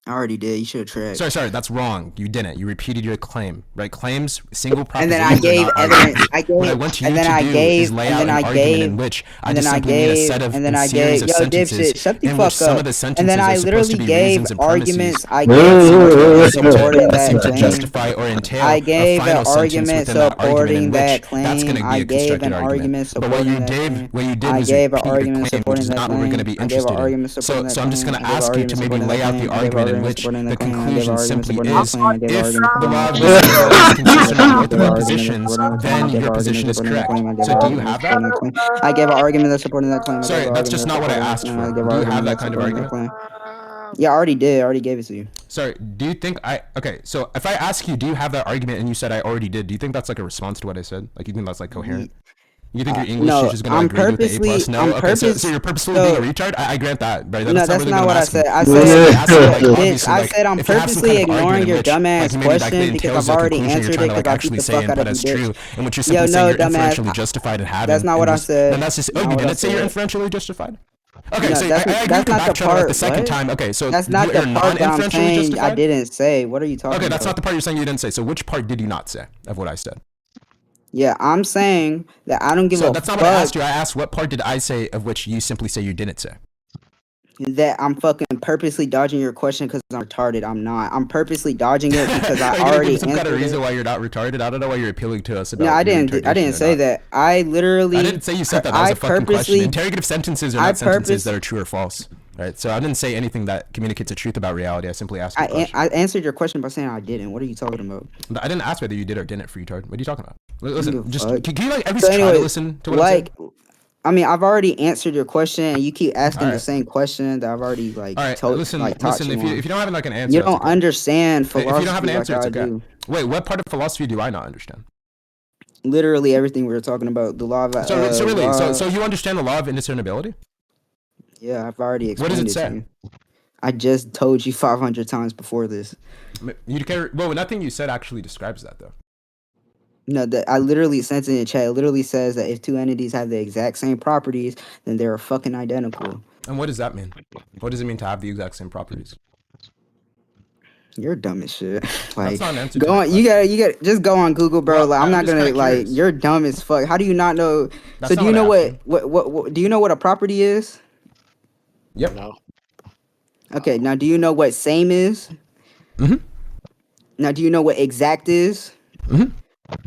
I already did. You should have tracked. Sorry, that's wrong. You didn't. You repeated your claim, right? Claims, single And then propositions I gave are not evidence. arguments. What I want you And then to I do gave, is lay and out then an I argument gave, in which I and just then I simply need a gave, set of and then I series gave. of Yo, sentences dipshit, shut the in which fuck some up. of the And sentences then are I supposed to literally be gave reasons and arguments. premises I in gave which some arguments seem to supporting that seem to claim. justify or entail I a gave an final sentence argument within that argument in supporting which that that's going claim. to be I a gave constructed an argument. argument But what supporting that claim. you did I was gave an repeat your argument claim, which supporting is that not what we're going to claim. be I gave an interested in. argument supporting that So I'm just claim. going to I gave an ask you argument to maybe supporting that lay out the claim. I gave an argument in argument which supporting that the claim. I gave an conclusion argument simply supporting that is claim. I gave an if argument the supporting law that of claim. indiscernibility is consistent with I both gave an argument propositions, supporting that claim. I then gave an your argument position is supporting that correct. claim. I gave So an do you argument have that? supporting that claim. I gave an argument that's supporting that claim. I gave Sorry, an that's argument just that's not what I supporting that asked claim. I for. gave an Do you argument have that that's kind of supporting that argument? claim. Yeah, I already did. I already gave it to you. Sorry, do you think okay, so if I ask you, do you have that argument, and you said I already did, do you think that's like a response to what I said? Like, you think that's like coherent? You think your English No, teacher's gonna agree with the A plus? No. I'm Okay, so purpose. you're purposefully being a So retard. I grant that, right? no, That's not that's really not what what I'm I asking. said. I So said, simply asking, like, bitch. obviously, I like, said I'm if you have some kind purposely of argument ignoring in your which, dumbass like, maybe that question because entails I've the already conclusion you're answered trying it to because like I beat actually the say fuck and out put of you, as true, bitch. in which you're Yo, simply saying no, you're dumbass. inferentially justified in having, That's not what I said. then that's just Not you what I didn't say you're said. inferentially justified. Okay, No, so I agree that's with the not the backtrack like the part. second What? time. Okay, so That's not the you're part that I'm non-inferentially saying I justified. didn't say. What are you talking Okay, about? that's not the part you're saying you didn't say. So which part did you not say of what I said? Yeah, I'm saying that I don't give So a that's not what I asked fuck you. I asked what part did I say of which you simply say you didn't say. that I'm fucking purposely dodging your question because I'm retarded. I'm not. I'm purposely dodging it because I Are you gonna already give some kind of answered reason it. why you're not retarded? I don't know why you're appealing to us No, about I your didn't. I retardation didn't or say not. that. I literally. I didn't say you said that. That was a fucking question. Interrogative sentences are I not sentences purpose- that are true or false. Right? So I didn't say anything that communicates a truth about reality. I simply asked you a question. I answered your question by saying I didn't. What are you talking about? I didn't ask whether you did or didn't, for retard. What are you talking about? give Listen, a just fuck. can you like at least So try to anyways, listen to what I'm saying? I mean, I've already answered your question, and you keep asking the Alright. same question that I've already like All right, told, listen. like taught Listen, you if you on. don't have like an answer, You that's don't okay. understand If you philosophy don't have an answer, like it's I okay. do. Wait, what part of philosophy do I not understand? Literally everything we were talking about. The law of So really, law, so you understand the law of indiscernibility? yeah, I've already What does explained it it say? to you. I just told you 500 times before this. You care? Well, nothing you said actually describes that though. No, I literally sent it in the chat. It literally says that if two entities have the exact same properties, then they're fucking identical. And what does that mean? What does it mean to have the exact same properties? You're dumb as shit. That's Like, not an answer. go on. You gotta just go on Google, bro. Well, Like, I'm I'm not just gonna kinda like. curious. You're dumb as fuck. How do you not know? That's So not do you know I asked what? Do you know what a property is? Yep. No. Okay. Now, do you know what same is? Mhm. Now, do you know what exact is? Mhm.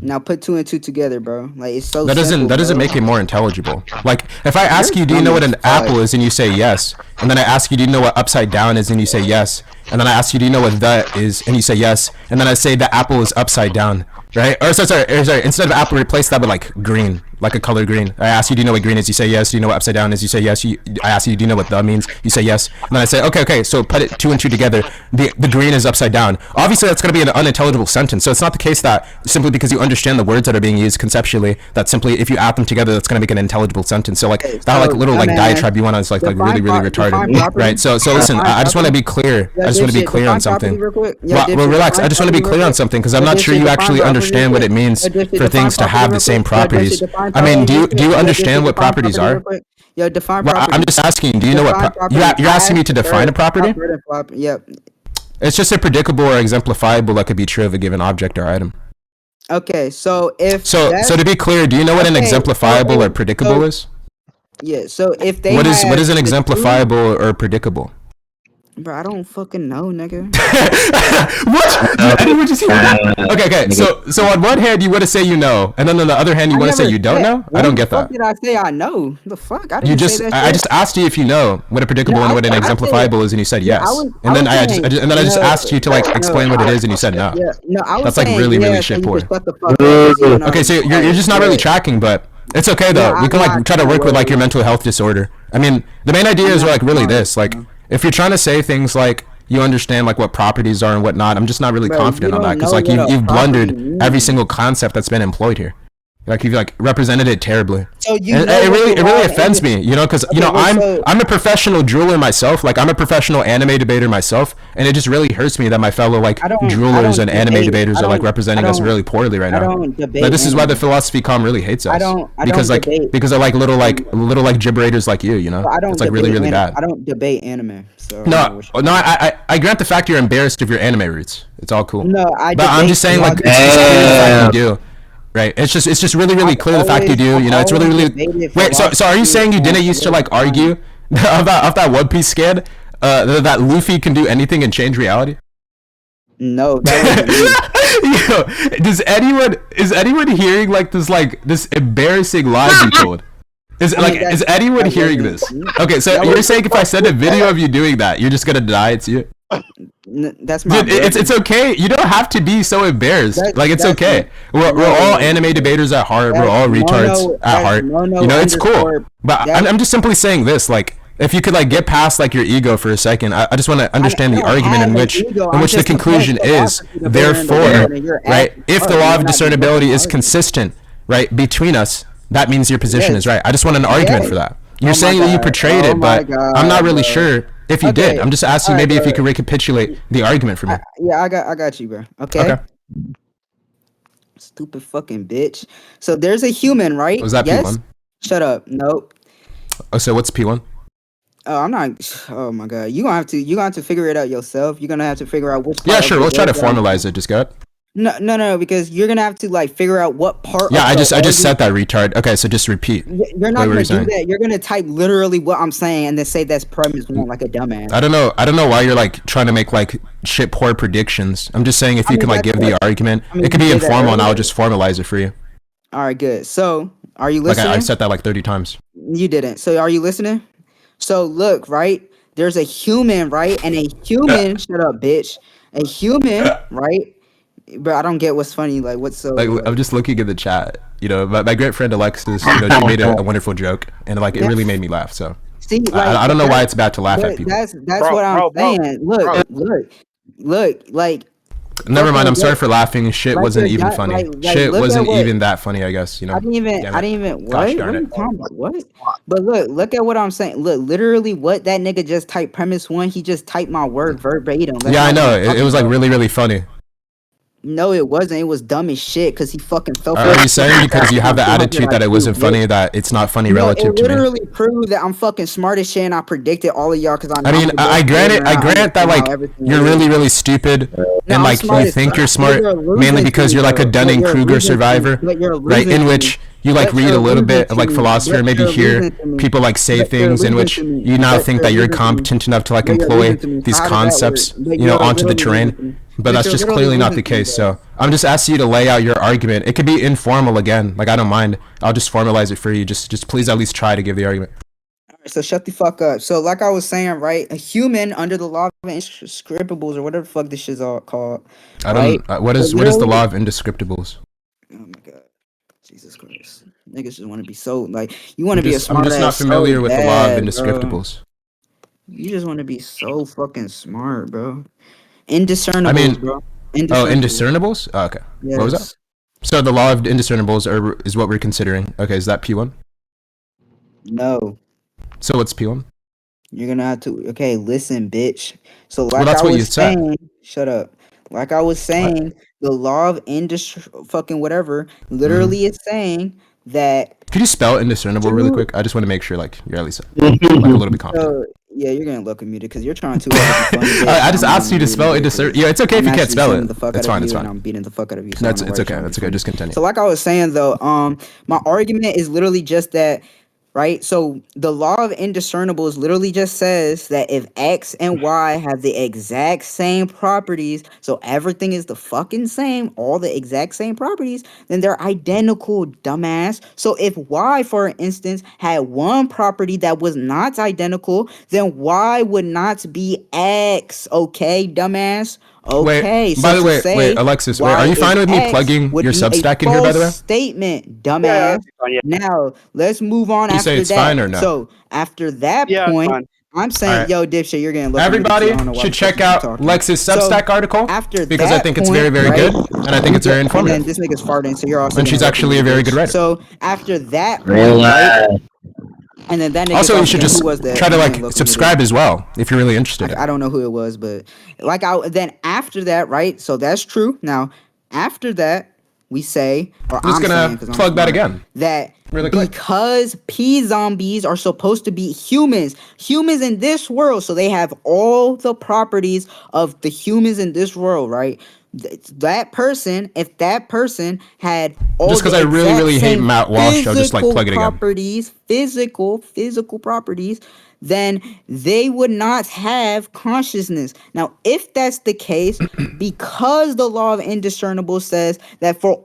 Now, put two and two together, bro. Like, it's so. That doesn't simple, bro. make it more intelligible. Like if I ask you, do you know what an dumb as fuck. apple is, and you say yes, and then I ask you, do you know what upside down is, and you say yes, and then I ask you, do you know what the is, and you say yes, and then I say the apple is upside down, right? Or sorry, instead of apple, replace that with like green, like a color green. I ask you, do you know what green is? You say yes. Do you know what upside down is? You say yes. I ask you, do you know what the means? You say yes. And then I say, okay. So put it two and two together. The green is upside down. Obviously, that's going to be an unintelligible sentence. So it's not the case that simply because you understand the words that are being used conceptually, that simply if you add them together, that's going to make an intelligible sentence. So like that like little like diatribe you want is like really retarded, right? So listen, I just want to be clear. I just want to be clear on something. Well, relax. I just want to be clear on something because I'm not sure you actually understand what it means for things to have the same properties. I mean, do you understand what properties are? Yo, define Well, property. I'm just asking. Do you know what you're asking me to define a property? Yep. It's just a predicable or exemplifiable that could be true of a given object or item. Okay, so if So to be clear, do you know what an Okay, exemplifiable so- or predicable so- is? yeah, so if they What is have an the two- exemplifiable or predicable? Bro, I don't fucking know, nigga. What? Did anyone just hear that? Okay. So on one hand, you want to say you know, and then on the other hand, you want to say you don't know. I don't get that. What did I say? I know the fuck. I didn't You just say that I shit. just asked you if you know what a predicable Yeah, and what an I said- exemplifiable is, and you said yes. I was And then I saying, just asked you to like explain what it is, and you said no. Yeah, no, I was That's, like, saying really yes, shit and you poor. just shut the fuck up, 'cause you don't Okay, so know. you're just not really tracking, but it's okay though. Yeah, We can I'm like not try to work with like your trying. mental health disorder. I mean, the main idea is like really this. Like, if you're trying to say things like you understand like what properties are and whatnot, I'm just not really Bro, confident you on that don't because know like what a you've property blundered means. every single concept that's been employed here. Like you've like represented it terribly. So you And know it what really you are, offends and you- me, you know, because Okay, you know well, so- I'm a professional drooler myself. Like I'm a professional anime debater myself, and it just really hurts me that my fellow like I don't droolers and anime debate- debaters I are like don't- representing I us don't- really poorly right I now. don't debate. Like this is why the anime. philosophy com really hates us. I don't because like debate. because they're like little gibberators like you know. I don't It's like really debate bad. I don't debate anime. So No, I grant the fact you're embarrassed of your anime roots. It's all cool. No, I But I'm debate just saying, like, logic. it's just clear the fact you do. Right. It's just really clear the fact you do. I've You know, it's really always really. debated Wait. So are you philosophy saying you and didn't used to like argue of that One Piece scan? That Luffy can do anything and change reality? No, that wasn't me. Yo, is anyone hearing like this embarrassing lie you told? Is is anyone that hearing wasn't this? me. Okay, so That you're was- saying if I send a video of you doing that, you're just gonna deny it's you? That's my. Dude, it's okay. You don't have to be so embarrassed. Like it's that's okay. We're all anime debaters at heart. We're all retards at heart. You know, it's cool. But I'm just simply saying this. Like, if you could like get past like your ego for a second, I just want to understand the don't argument have in an which ego. I'm the just a conclusion is philosophy debater in the therefore world, and you're right. acting If the hard. law You're of not discernibility being is hard. consistent, right, between us, that means your position Yes. is right. I just want an argument Yes. for that. You're Oh my saying that you God. portrayed Oh it, my but I'm not God, really bro. sure if you did. Okay. I'm just asking Alright, maybe if you bro. could recapitulate the argument for me. Yeah, I got you, bro. Okay. Okay. Stupid fucking bitch. So there's a human, right? Was that yes? P1? Shut up. Nope. Oh, so what's P1? Oh, I'm not. Oh my god. You gonna have to figure it out yourself. You're gonna have to figure out which. Yeah, part of sure. the We'll try to organ- formalize it. Just go ahead. No, because you're gonna have to like figure out what part. Yeah, of I the just organ- said that, retard. Okay, so just repeat. You're Wait, not what were gonna you do saying? that. You're gonna type literally what I'm saying and then say that's premise one like a dumbass. I don't know why you're like trying to make like shit poor predictions. I'm just saying if you mean, can like that's give the what- argument, I mean, it could be you did that informal and I'll earlier. just formalize it for you. All right, good. So are you Like listening? I said that like 30 times. You didn't. So are you listening? So look, right? There's a human, right? And a human, shut up, bitch. A human, right? Bro, I don't get what's funny. Like, what's so? Like I'm just looking at the chat. You know, my great friend Alexis, you know, she made a wonderful joke and like it really made me laugh. So See, like, I don't know why it's bad to laugh but at people. That's Bro, what I'm bro, saying. Look, bro. look. Like, Never mind. I'm sorry look- for laughing. Shit like wasn't you're even not- funny. like, Shit look at wasn't what- even that funny. I guess you know. I didn't even. Gosh What? What darn are it. you talking about? What? But look at what I'm saying. Look, literally, what that nigga just typed. Premise one. He just typed my word verbatim. That's Yeah, I not know. what I'm It was like talking really funny. No, it wasn't. It was dumb as shit because he fucking fell for Are you it. saying because you have the 200 attitude that it IQ, wasn't bitch. funny that it's not funny No, it relative to me? literally proved that I'm fucking smart as shit and I predicted all of y'all because I know I I'm mean, the best gamer and I I grant that understand how like everything you're is. really stupid No, and I'm like smart you as think fuck. you're But smart you're mainly losing to because me you're like a though. But Dunning you're Kruger losing to me. survivor, But you're right? losing In to me. which you like But read you're a little losing bit of to like me. philosophy, or But maybe you're hear losing to me. people like say But you're things in losing which to me. you now But think you're that you're losing to me. competent enough to like But you're employ losing to me. So these how does that work? concepts, But you know, you're onto the literally losing terrain. to me. But But that's you're just literally clearly not losing the to me, case. bro. So I'm just asking you to lay out your argument. It could be informal again. Like I don't mind. I'll just formalize it for you. Just please at least try to give the argument. So shut the fuck up. So like I was saying, right? A human under the law of inscriptables or whatever the fuck this shit's all called, I right? don't. So What is the literally, law of indescriptibles? oh my god, Jesus Christ, niggas just want to be so like you want to be a I'm smart just not ass so familiar with the law of bad, bro. indescriptibles. You just want to be so fucking smart, bro. I Indiscernibles, mean, bro. oh, Indiscernibles. indiscernibles. Oh, okay. What was that? Yes. So the law of indiscernibles is what we're considering. Okay, is that P1? No. So what's P1? You're gonna have to. Okay, listen, bitch. So, Well, like I that's what you was said. saying, shut up. Like I was What? saying, the law of industry, fucking whatever, Mm-hmm. literally is saying that Could you spell indiscernible really two. quick? I just want to make sure like you're at least like a little bit confident. So yeah, you're gonna look muted because you're trying too hard to be funny, bitch. I just I'm asked on you to mute, spell nigga, indiscernible. 'cause Yeah, it's okay if I'm you can't actually spell shutting it. the fuck It's out of fine. It's you, and fine. I'm beating the fuck out of you. So I don't That's know why it's you're okay. trying to be That's okay. funny. Just continue. So, like I was saying though, my argument is literally just that, right? So the law of indiscernibles literally just says that if X and Y have the exact same properties, so everything is the fucking same, all the exact same properties, then they're identical, dumbass. So if Y, for instance, had one property that was not identical, then Y would not be X, okay, dumbass? Wait. Okay, so By the to way, wait, say Alexis. Wait, are Y you is fine with me X plugging would your be a Substack in here? By false the way, statement, Yeah, dumbass. that's fine. Yeah, Now, let's move on you say after it's fine that. or no? So, after that yeah, it's point, fine. I'm All saying, right. yo, dipshit, you're getting looking at me because I Everybody don't know why should the fuck check you keep out talking. Lex's So, Substack article after because I that think it's point, very, very right? good, and I think it's very And then informative. this nigga's farting, so you're also And getting she's looking at actually me, a very bitch. good writer. So, after that point, right? And then that nigga's Also, you also should getting, just who was that? try to You getting like looking at me, subscribe as well if you're really interested. I don't know who it was, but like then after that, right? So that's true. Now, after that, we say, or I'm just I'm saying gonna because I'm plug that smart, again, that really quick. because P zombies are supposed to be humans in this world, so they have all the properties of the humans in this world, right? That person, if that person had all Just because the I really, exact really hate same Matt Walsh, I'll just like physical plug it again. properties, physical properties, then they would not have consciousness. Now, if that's the case, because the law of indiscernible says that for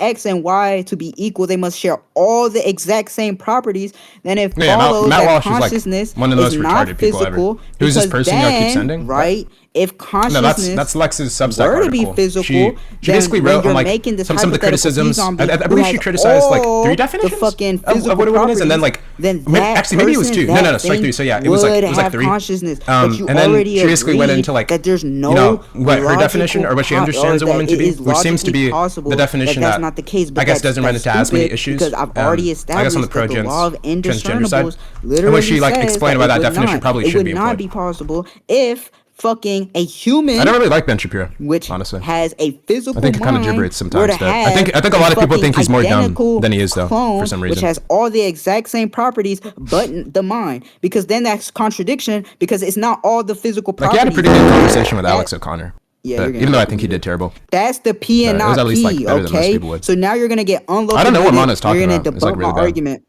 X and Y to be equal, they must share all the exact same properties. Then it Yeah, follows Matt that Walsh is like consciousness one of the is most not retarded people ever. physical. Who's this Because person y'all keep then, sending? right, if No, consciousness that's Lex's Substack were to be article. physical, She then basically when wrote you're on like making this some of the hypothetical P criticisms. zombie I who believe she has criticized like all 3 the definitions fucking of physical what it is, properties, and then like then that actually maybe it was person, 2. No, that strike thing 3. So yeah, it would was like have 3. consciousness. But you And then already she basically went agreed into like that there's no you know what her definition logical or what she or understands a that woman to it be, is which seems to logically be possible the definition that's that not the case. But I guess that's doesn't run into as many stupid issues. because I've already I guess on the established that the law of transgender side. indiscernibles And literally when she like says explained that about it that would definition, not. probably It should would be not employed. be possible if fucking a I human, don't really like Ben Shapiro, which honestly. has a physical I think he kind of mind, gibberish were sometimes. to Though. have I think a lot of people fucking think he's more dumb identical than he is, though, clone, for some which reason. has all the exact same properties, but the mind, because then that's contradiction, because it's not all the physical Like properties. he had a pretty good conversation with That- Alex O'Connor. Yeah, But you're gonna even though I look think he at me. did terrible. That's the P and It was not at least, like, P, better than most okay? people would. So now you're gonna get unloaded. I don't know what Mana's talking You're gonna about. debunk It's, like, really my bad. argument.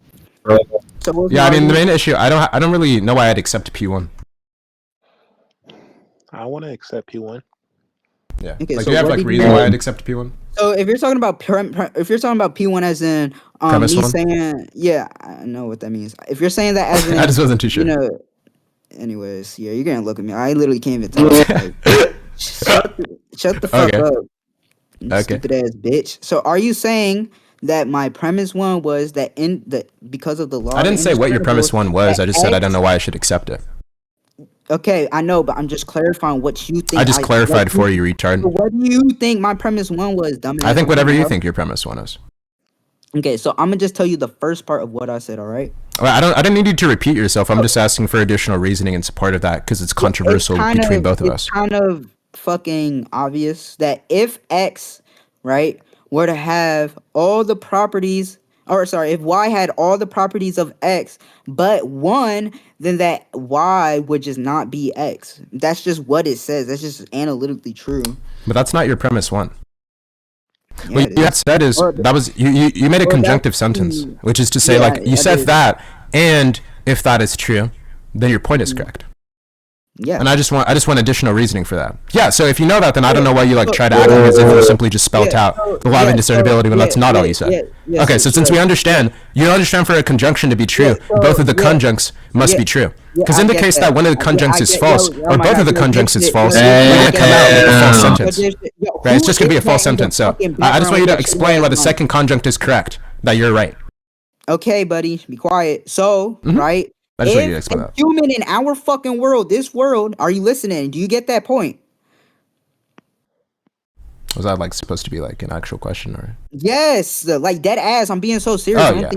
So what's Yeah, my I mean the argument? main issue. I don't really know why I'd accept P1. I want to accept P1. Yeah. Okay, Like, so do you have what like did you reason why say? I'd accept P1? So if you're talking about if you're talking about P1 as in Premise me one? saying, yeah, I know what that means. If you're saying that as in I just wasn't too sure. you know, anyways, yeah, you're gonna look at me. I literally can't even talk. Like, shut the fuck Okay. up, Okay. stupid ass bitch. So are you saying that my premise one was that because of the law? I didn't say what your premise one was. I just said I don't know why I should accept it. Okay, I know, but I'm just clarifying what you think. I just clarified for you, So retard. what do you think my premise one was, dumbass? I think whatever you What the think your premise one is. hell? Okay, so I'm gonna just tell you the first part of what I said. All right. Well, I don't need you to repeat yourself. I'm just asking for additional reasoning in support of that because it's controversial between both of us. Kind of fucking obvious that if X, right, were to have all the properties, or sorry, if Y had all the properties of X but 1, then that Y would just not be X. That's just what it says. That's just analytically true. But that's not your premise one. Yeah, What you had said is that was you made a conjunctive sentence, which is to say like you said that, and if that is true, then your point is correct. Yeah. And I just want additional reasoning for that. Yeah. So if you know that, then I don't know why you like try to act like as if you simply just spelt out the law of indiscernibility when that's not all you said. Okay. So since we understand, you understand for a conjunction to be true, both of the conjuncts must be true. Because in the case that one of the conjuncts is false, or both of the conjuncts is false, we're gonna come out with a false sentence. Right? It's just gonna be a false sentence. So I just want you to explain why the second conjunct is correct. That you're right. Okay, buddy, be quiet. So, right. I just want you to explain that. Human in our fucking world, this world, are you listening? Do you get that point? Was that like supposed to be like an actual question or? Yes, like dead ass. I'm being so serious. Oh, yeah.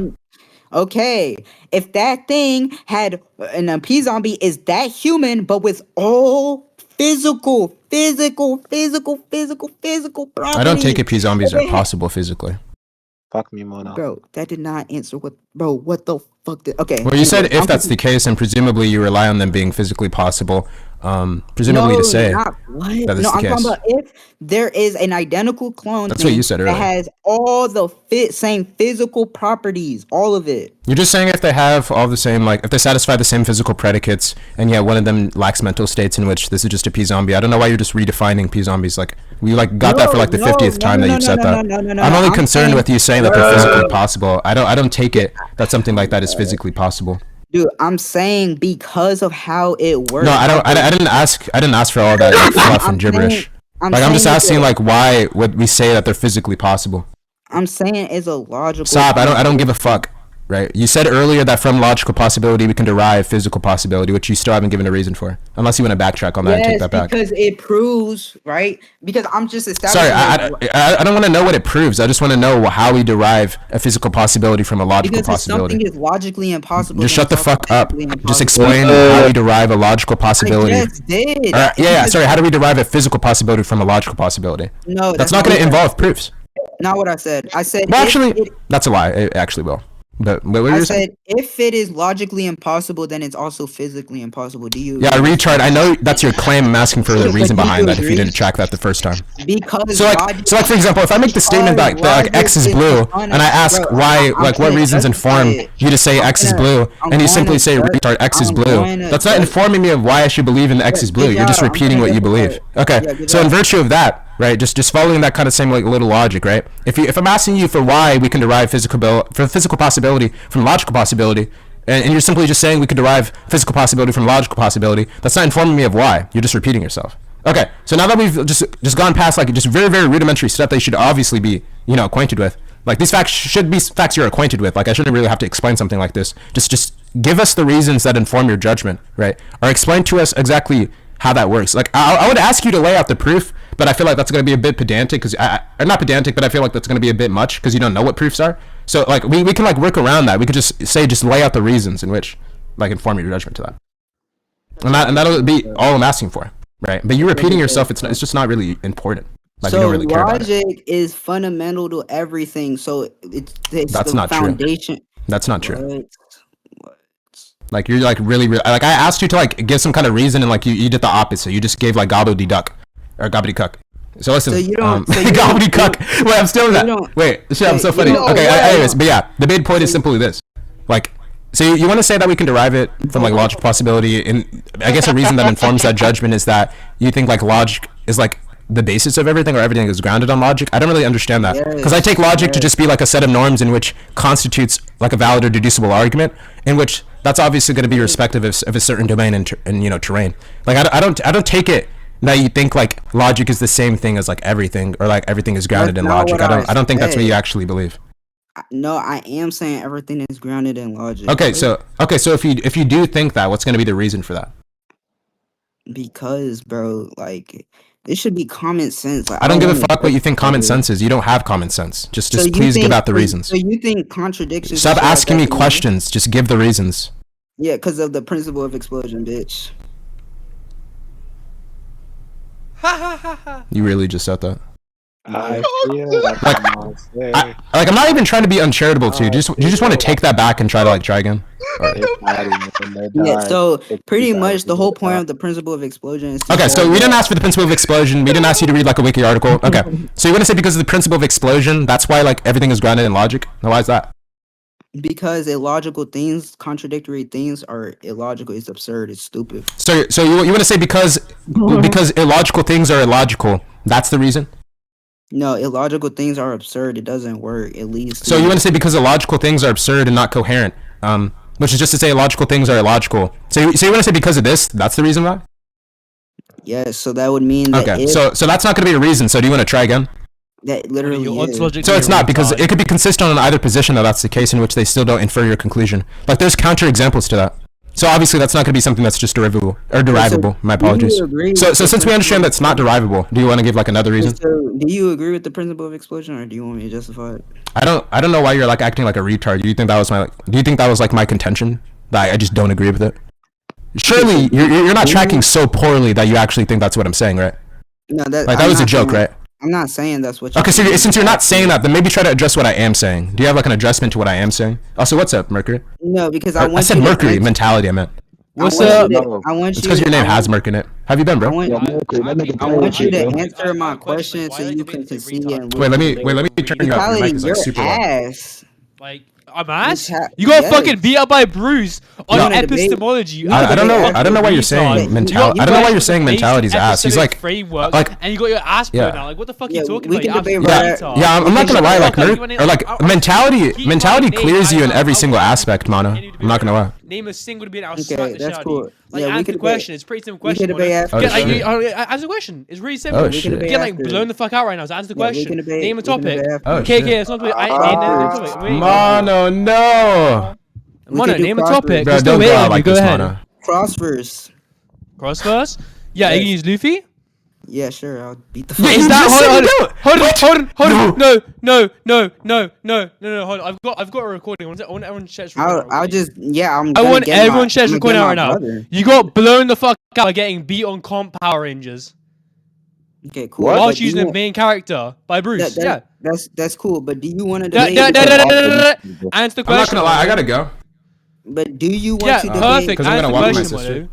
Okay, if that thing had an P zombie is that human, but with all physical properties. I don't take it P zombies are possible physically. Fuck me, Mona. Bro, that did not answer what. Bro, what the fuck? Okay. Well, you said if that's the case, and presumably you rely on them being physically possible. Presumably to say that is the I'm case. talking about if there is an identical clone. That's what you said earlier. That has all the same physical properties, all of it. You're just saying if they have all the same, like if they satisfy the same physical predicates, and yet one of them lacks mental states in which this is just a P zombie. I don't know why you're just redefining P zombies. Like we like got that for like the 50th time that you've said that. I'm only concerned with you saying that they're physically possible. I don't take it that something like that is physically possible. Dude, I'm saying because of how it works. No, I didn't ask for all that fluff and gibberish. I'm just asking like why would we say that they're physically possible? I'm saying it's a logical. Stop! I don't give a fuck. Right? You said earlier that from logical possibility we can derive physical possibility, which you still haven't given a reason for. Unless you want to backtrack on that and take that back. Because it proves, right? Because I'm just establishing. Sorry, I don't want to know what it proves. I just want to know how we derive a physical possibility from a logical possibility. Because if something is logically impossible, just shut the fuck up. Just explain how we derive a logical possibility. I just did. Sorry, how do we derive a physical possibility from a logical possibility? No, that's not going to involve proofs. Not what I said. I said. Well, actually, that's a lie. It actually will. But what were you saying? If it is logically impossible, then it's also physically impossible. Do you? Yeah, retard. I know that's your claim. I'm asking for the reason behind that. If you didn't track that the first time. Because so like for example, if I make the statement that like X is blue, and I ask why, like what reasons inform you to say X is blue, and you simply say retard X is blue, that's not informing me of why I should believe in X is blue. You're just repeating what you believe. Okay, so in virtue of that. Right, just following that kind of same like little logic, right? If I'm asking you for why we can derive physical possibility from logical possibility, and you're simply just saying we could derive physical possibility from logical possibility, that's not informing me of why. You're just repeating yourself. Okay, so now that we've just gone past like just very very rudimentary stuff that you should obviously be acquainted with, like these facts should be facts you're acquainted with. Like I shouldn't really have to explain something like this. Just give us the reasons that inform your judgment, right? Or explain to us exactly how that works. Like I would ask you to lay out the proof, but I feel like that's going to be a bit pedantic because not pedantic, but I feel like that's going to be a bit much because you don't know what proofs are. So like we can like work around that. We could just lay out the reasons in which like inform your judgment to that, and that'll be all I'm asking for, right? But you repeating yourself, it's just not really important. Like so you don't really care about it. Logic is fundamental to everything. So it's that's the not foundation. True. That's not true. Like you're like really like I asked you to like give some kind of reason and like you did the opposite. You just gave like gobbledygook or gobbledygook. So listen, gobbledygook. Wait, I'm still in that. Wait, shit, I'm so funny. Okay, anyways, but yeah, the main point is simply this. Like, so you want to say that we can derive it from like logical possibility, and I guess a reason that informs that judgment is that you think like logic is like the basis of everything, or everything is grounded on logic. I don't really understand that because I take logic to just be like a set of norms in which constitutes like a valid or deducible argument, in which that's obviously going to be respective of a certain domain and terrain. Like I don't take it that you think like logic is the same thing as like everything, or like everything is grounded in logic. I don't think that's what you actually believe. No, I am saying everything is grounded in logic. Okay, so if you do think that, what's going to be the reason for that? Because, bro, like it should be common sense. Like, I don't give a fuck what you think common sense is. You don't have common sense. Just please give out the reasons. So you think contradictions? Stop asking me questions. Just give the reasons. Yeah, because of the principle of explosion, bitch. You really just said that. I feel like I'm not even trying to be uncharitable to you. You just want to take that back and try to like try again. Yeah, so pretty much the whole point of the principle of explosion is Okay, so we didn't ask for the principle of explosion. We didn't ask you to read like a wiki article. Okay, so you want to say because of the principle of explosion, that's why like everything is grounded in logic? Now, why is that? because illogical things, contradictory things are illogical. It's absurd. It's stupid. So you want to say because illogical things are illogical, that's the reason? No, illogical things are absurd. It doesn't work. It leads to. So you want to say because illogical things are absurd and not coherent, which is just to say illogical things are illogical. So you want to say because of this, that's the reason why? Yes, so that would mean that Okay, so that's not going to be a reason. So do you want to try again? that literally is. So it's not because it could be consistent on either position that that's the case in which they still don't infer your conclusion. Like there's counter examples to that. So obviously that's not going to be something that's just derivable or derivable. My apologies. So since we understand that's not derivable, do you want to give like another reason? So do you agree with the principle of explosion, or do you want me to justify it? I don't know why you're like acting like a retard. Do you think that was my contention? That I just don't agree with it. Surely you're not tracking so poorly that you actually think that's what I'm saying, right? No, that Like that was a joke, right? I'm not saying that's what you're Okay, so since you're not saying that, then maybe try to address what I am saying. Do you have like an adjustment to what I am saying? Also, what's up, Mercury? No, because I said Mercury, mentality, I meant. What's up? I want It's you. because your name has Merc in it. Have you been, bro? I want you to answer my question so you can concede and Wait, let me turn you up. Your mic is like super loud. ass. Like, I'm ass? Mental- You got yes. fucking beat up by Bruce on No. epistemology. I don't know why you're saying mentality. I don't know why you're saying mentality's ass. He's like, framework, like, and you got your ass yeah. blown out. Like, what the fuck are Yeah, you talking we about? can You debate absolute about retard. yeah, I'm not gonna lie, like Okay, nerd, mentality clears you in every single aspect, Mana. I'm not gonna lie. Name a single debate. I'll Okay, slap the shit that's out cool. of you. Like, Yeah, we answer can the debate. question. It's a pretty simple We question. can debate after. Oh, Get, like, shit. answer the question. It's really simple. Oh, We can shit. debate Get like after. blown the fuck out right now. So answer the Yeah, we question. can debate- Name a we can topic. debate after. Oh, Okay, shit. it's not. I name the topic. Wait, Mono, no. We Mono, can do name a crosswords. topic. Bro, We're still don't go waiting out on you. like Go this, ahead. Mana. Crossverse. Crossverse? Yeah, you can use Luffy. Yeah, sure. I'll beat the Yeah, fuck. you Is that just said hold no. on? No. Hold on. I've got a recording. I want everyone to check this recording. I'll just I gonna want get everyone my- to check this I'm gonna recording get out my right now. brother. You got blown the fuck out by getting beat on Comp Power Rangers Okay, cool. while But do using you the main character by Bruce. that- That's cool. But do you want to Yeah. debate? Answer the I'm not question. gonna lie, I gotta go. But do you want Yeah, to debate? perfect. 'Cause I'm Answer gonna the walk my question, sister. Manu.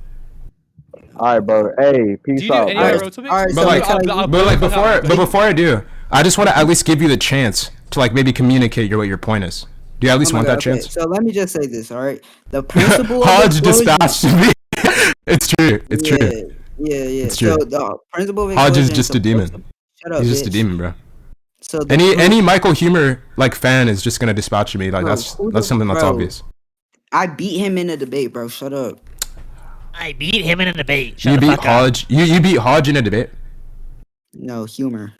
Alright, bro. Hey, Do peace you do out. any bro. other topics? Alright, But so like, I'll- before I do, I just want to at least give you the chance to like maybe communicate what your point is. Do you at least Oh my want God, that chance? okay, so let me just say this, all right? The principle of Hodge explosion- dispatched me. It's true. It's yeah, true. Yeah. It's true. So the principle of Hodge is explosion just a demon. Shut up, He's just a bitch. demon, bro. So the Any Michael Humor like fan is just gonna dispatch me. Like Bro, that's who the- something that's bro. obvious. I beat him in a debate, bro. Shut up. I beat him in a debate. You beat Hodge. You beat Hodge in a debate. No humor.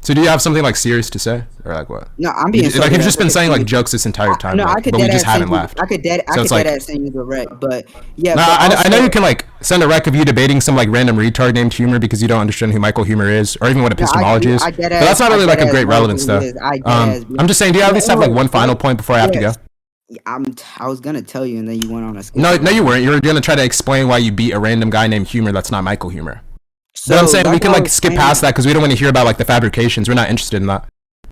So do you have something like serious to say, or like what? No, I'm being Like so you've just been dead. saying like jokes this entire time, No, like, I could but we dead just ass haven't send you- laughed. I could dead So it's like- ass send you the rec, but yeah. Nah, but I know also- you can like send a rec of you debating some like random retard named Humor because you don't understand who Michael Humor is or even what epistemology is. But that's not really like a great relevance though. I'm just saying, do you at least have like one final point before I have to go? I was gonna tell you, and then you went on a skip. No, you weren't. You were gonna try to explain why you beat a random guy named Humor that's not Michael Humor. So, But I'm saying we can I like was skip saying- past that because we don't want to hear about like the fabrications. We're not interested in that.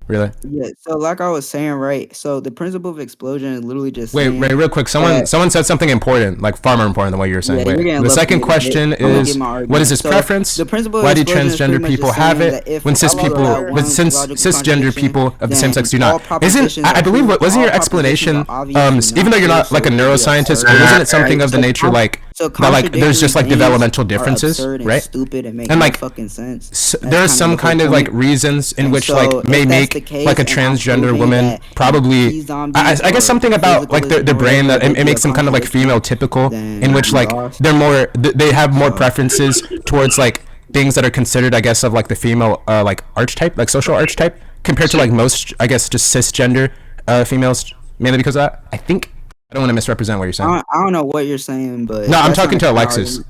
Really? Yeah. So like I was saying, right? So the principle of explosion is literally just Wait, saying, real quick. Someone said something important, like far more important than what you were saying. Yeah, you're Wait, getting the low second key. question I'm gonna is, get my what argument. is his So, preference? the principle of Why do explosion is pretty transgender much people just have saying it that if when cis we follow people, that when one cis logical cisgender contradiction, people of the same then sex do all not? Isn't propositions I are believe true. wasn't your All propositions explanation? are obviously Even though you're not like a so neuroscientist, absurd. wasn't it something Right, of the so nature like So that like there's just like contradictory developmental things are differences, absurd and right? Stupid and make And no like fucking sense. That's there are kind some of the kind whole of like point. reasons in And which so, like if may that's make the case, like a and I'm transgender proving woman that probably zombies I guess or something about like the physicalism or brain that whatever it makes them kind of like female typical then in which like you are. they're more they have more preferences towards like things that are considered I guess of like the female like archetype, like social archetype, compared to like most I guess just cisgender females, mainly because of that. I think I don't want to misrepresent what you're saying. I don't know what you're saying, but No, I'm that's talking not to a Alexis. argument.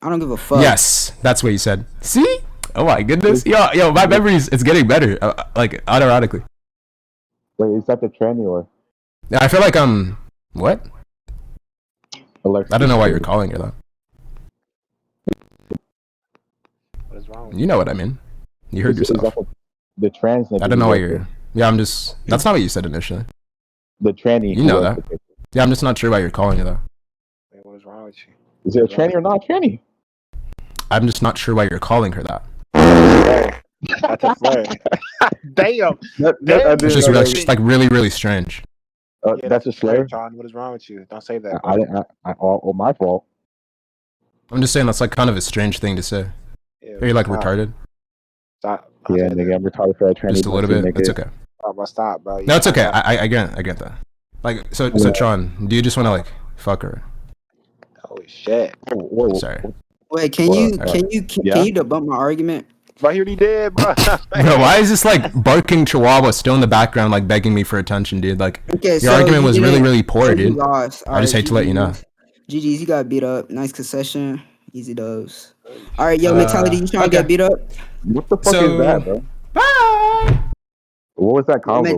I don't give a fuck. Yes, that's what you said. See? Oh my goodness. Yo, my memories it's getting better. Like automatically. Wait, is that the tranny or Yeah, I feel like what? Alexa? I don't know why you're calling her though. is wrong with You know what I mean. You heard Is yourself. that the trans nigga I don't know what you you're. Yeah, I'm just. That's not what you said initially. The tranny. You know that. Yeah, I'm just not sure why you're calling it that. Wait, what is wrong with you? Is it a tranny or not a tranny? I'm just not sure why you're calling her that. That's a slur. Damn. It's just, that's just like really, really strange. Yeah, that's a slur. John. What is wrong with you? Don't say that. All my fault. I'm just saying that's like kind of a strange thing to say. Yeah, Are you like stop. retarded? Stop. Yeah, nigga, I'm retarded for a tranny. Just a little bit. It's okay. Stop, bro. Stop, bro. No, it's okay. I get that. Like, so Tron, do you just want to like fuck her? Holy shit. Whoa. Sorry. Wait, can you debunk my argument? But he already did, bro. Bro, why is this like barking chihuahua still in the background, like begging me for attention, dude? Like, Okay, your argument was really, really poor, dude. Lost. I just hate to let you know. GG's, you got beat up. Nice concession. Easy dubs. All right, yo, mentality, you trying to get beat up? What the fuck is that, bro? Bye. What was that combo?